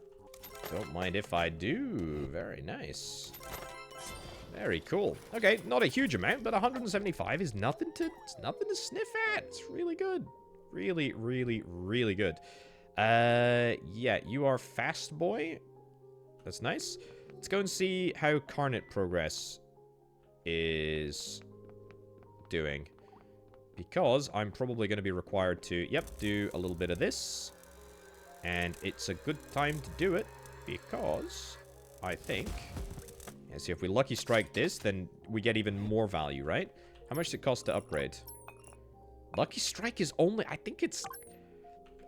Don't mind if I do. Very nice. Very cool. Okay, not a huge amount, but 175 is nothing to sniff at. It's really good. Really, really, really good. Yeah, you are fast boy. That's nice. Let's go and see how Carnet progress is doing. Because I'm probably going to be required to, do a little bit of this. And it's a good time to do it. Because I think... Yeah, see, if we Lucky Strike this, then we get even more value, right? How much does it cost to upgrade? Lucky Strike is only... I think it's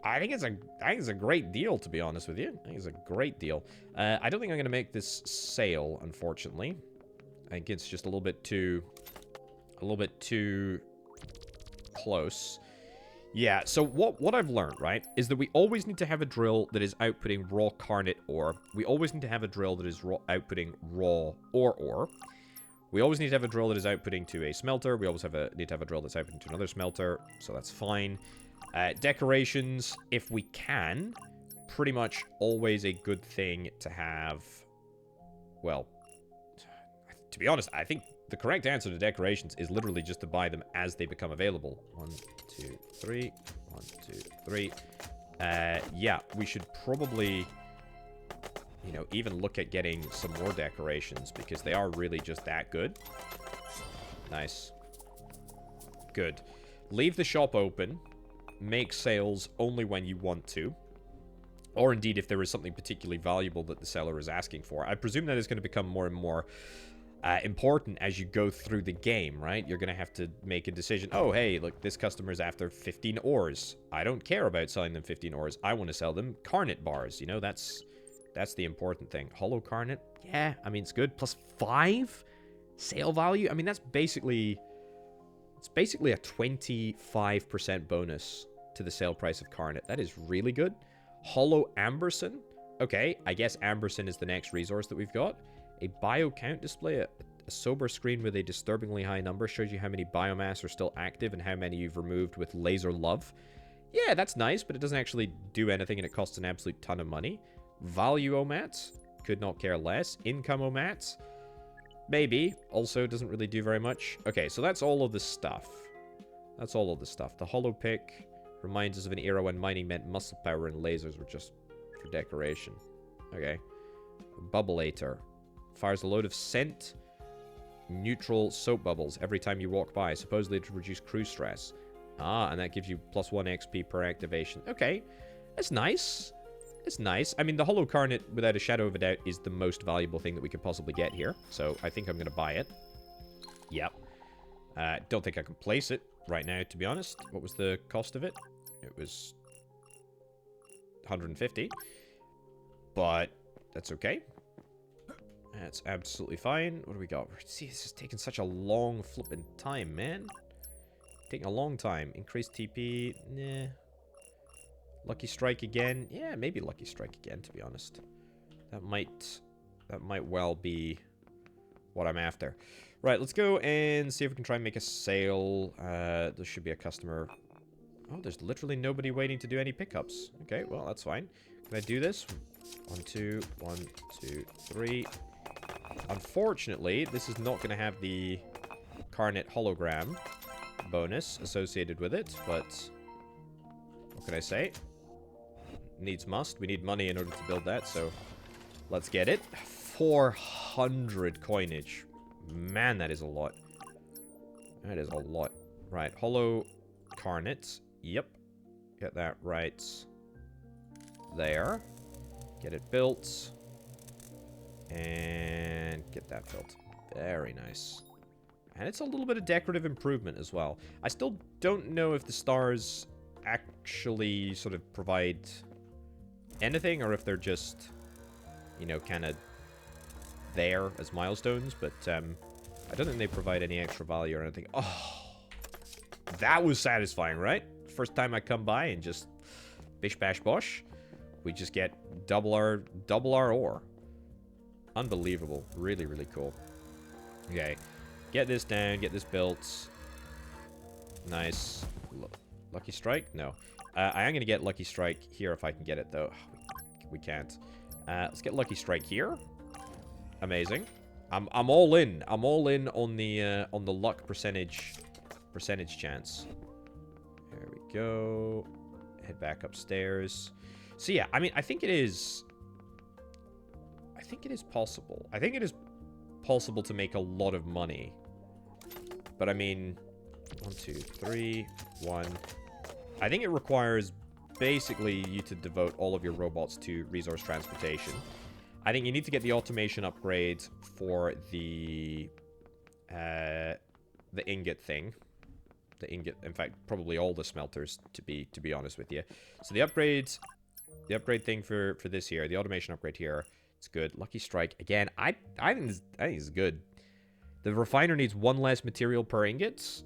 a great deal, to be honest with you. I think it's a great deal. I don't think I'm going to make this sale, unfortunately. I think it's just a little bit too close. Yeah, so what I've learned, right, is that we always need to have a drill that is outputting raw Carnet ore. We always need to have a drill that is outputting raw ore. We always need to have a drill that is outputting to a smelter. We always need to have a drill that's outputting to another smelter, so that's fine. Decorations, if we can, pretty much always a good thing to have. Well, to be honest, I think the correct answer to decorations is literally just to buy them as they become available. 1, 2, 3. 1, 2, 3. Yeah, we should probably, you know, even look at getting some more decorations because they are really just that good. Nice. Good. Leave the shop open. Make sales only when you want to. Or indeed, if there is something particularly valuable that the seller is asking for. I presume that is going to become more and more important as you go through the game, right? You're going to have to make a decision. Oh, hey, look, this customer's after 15 ores. I don't care about selling them 15 ores. I want to sell them Carnet bars. You know, that's the important thing. Hollow Carnet? Yeah, I mean, it's good. Plus 5 sale value? I mean, that's basically... It's basically a 25% bonus to the sale price of Carnet. That is really good. Hollow Amberson? Okay, I guess Amberson is the next resource that we've got. A bio count display, a sober screen with a disturbingly high number, shows you how many biomass are still active and how many you've removed with laser love. Yeah, that's nice, but it doesn't actually do anything and it costs an absolute ton of money. Value omats, could not care less. Income omats, maybe, also doesn't really do very much. Okay, so that's all of the stuff. That's all of the stuff. The hollow pick reminds us of an era when mining meant muscle power and lasers were just for decoration. Okay. Bubbleator. Fires a load of neutral soap bubbles every time you walk by, supposedly to reduce crew stress. Ah, and that gives you +1 XP per activation. Okay, that's nice. It's nice. I mean, the Hollow Carnet, without a shadow of a doubt, is the most valuable thing that we could possibly get here. So I think I'm going to buy it. Yep. Don't think I can place it right now, to be honest. What was the cost of it? It was 150. But that's okay. That's absolutely fine. What do we got? See, this is taking such a long flipping time, man. Taking a long time. Increased TP. Nah. Lucky Strike again. Yeah, maybe Lucky Strike again, to be honest. That might well be what I'm after. Right, let's go and see if we can try and make a sale. There should be a customer. Oh, there's literally nobody waiting to do any pickups. Okay, well, that's fine. Can I do this? 1, 2, 1, 2, 3. Unfortunately, this is not going to have the Carnet hologram bonus associated with it, but what can I say? Needs must. We need money in order to build that, so let's get it. 400 coinage. Man, that is a lot. That is a lot. Right, Hollow Carnet. Yep. Get that right there. Get it built. And get that built. Very nice. And it's a little bit of decorative improvement as well. I still don't know if the stars actually sort of provide anything, or if they're just, you know, kind of there as milestones, but I don't think they provide any extra value or anything. Oh, that was satisfying, right? First time I come by and just bish bash bosh, we just get double our ore. Unbelievable. Really, really cool. Okay, get this down, get this built. Nice. Lucky Strike? No. I am going to get Lucky Strike here if I can get it, though. We can't. Let's get Lucky Strike here. Amazing. I'm all in. I'm all in on the luck percentage chance. There we go. Head back upstairs. So yeah, I mean, I think it is possible. I think it is possible to make a lot of money. But I mean, 1, 2, 3, 1. I think it requires basically you to devote all of your robots to resource transportation. I think you need to get the automation upgrade for the ingot thing. The ingot, in fact, probably all the smelters, to be honest with you. So the upgrade thing for this here, the automation upgrade here, it's good. Lucky Strike again. I think it's good. The refiner needs 1 less material per ingot.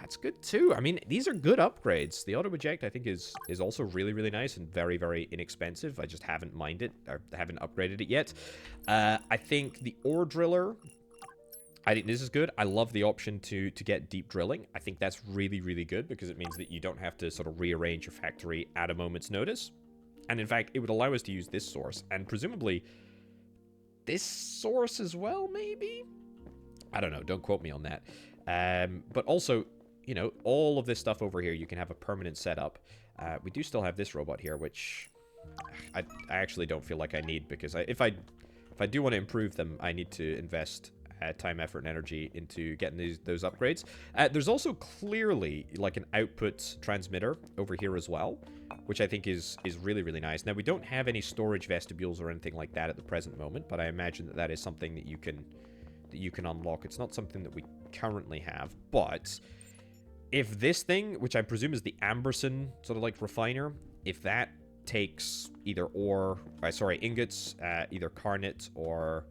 That's good too. I mean, these are good upgrades. The auto eject, I think, is also really, really nice and very, very inexpensive. I just haven't mined it, or haven't upgraded it yet. I think the ore driller, I think this is good. I love the option to get deep drilling. I think that's really, really good because it means that you don't have to sort of rearrange your factory at a moment's notice. And in fact, it would allow us to use this source and presumably this source as well, maybe? I don't know. Don't quote me on that. But also, you know, all of this stuff over here, you can have a permanent setup. We do still have this robot here, which I actually don't feel like I need, because if I do want to improve them, I need to invest time, effort, and energy into getting those upgrades. There's also clearly like an output transmitter over here as well, which I think is really, really nice. Now, we don't have any storage vestibules or anything like that at the present moment, but I imagine that that is something that you can unlock. It's not something that we currently have, but if this thing, which I presume is the Amberson sort of like refiner, if that takes either ingots, either Carnet or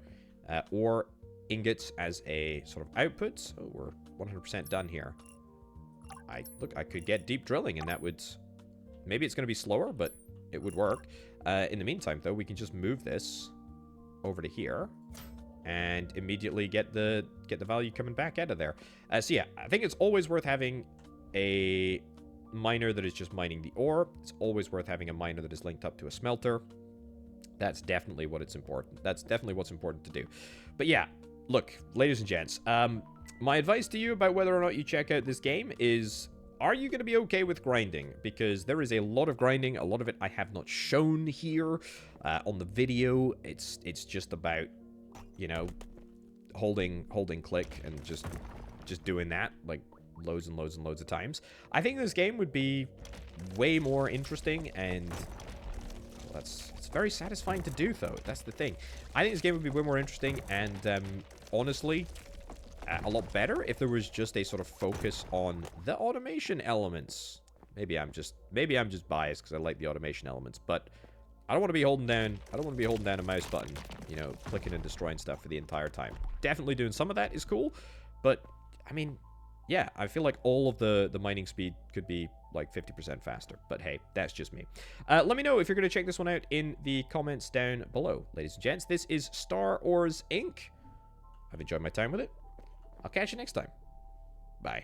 ingots as a sort of output, so we're 100% done here. I could get deep drilling, and that would, maybe it's going to be slower, but it would work. In the meantime, though, we can just move this over to here and immediately get the value coming back out of there. So yeah, I think it's always worth having a miner that is just mining the ore. It's always worth having a miner that is linked up to a smelter. That's definitely what's important to do. But yeah, look, ladies and gents, my advice to you about whether or not you check out this game is, are you going to be okay with grinding? Because there is a lot of grinding. A lot of it I have not shown here on the video. It's just about, you know, holding click and just doing that. Like, loads and loads and loads of times. I think this game would be way more interesting, and well, it's very satisfying to do, though. That's the thing. I think this game would be way more interesting, and honestly, a lot better if there was just a sort of focus on the automation elements. Maybe I'm just biased because I like the automation elements, but I don't want to be holding down a mouse button, you know, clicking and destroying stuff for the entire time. Definitely doing some of that is cool, but I mean, yeah, I feel like all of the mining speed could be like 50% faster. But hey, that's just me. Let me know if you're going to check this one out in the comments down below, ladies and gents. This is Star Wars Inc. I've enjoyed my time with it. I'll catch you next time. Bye.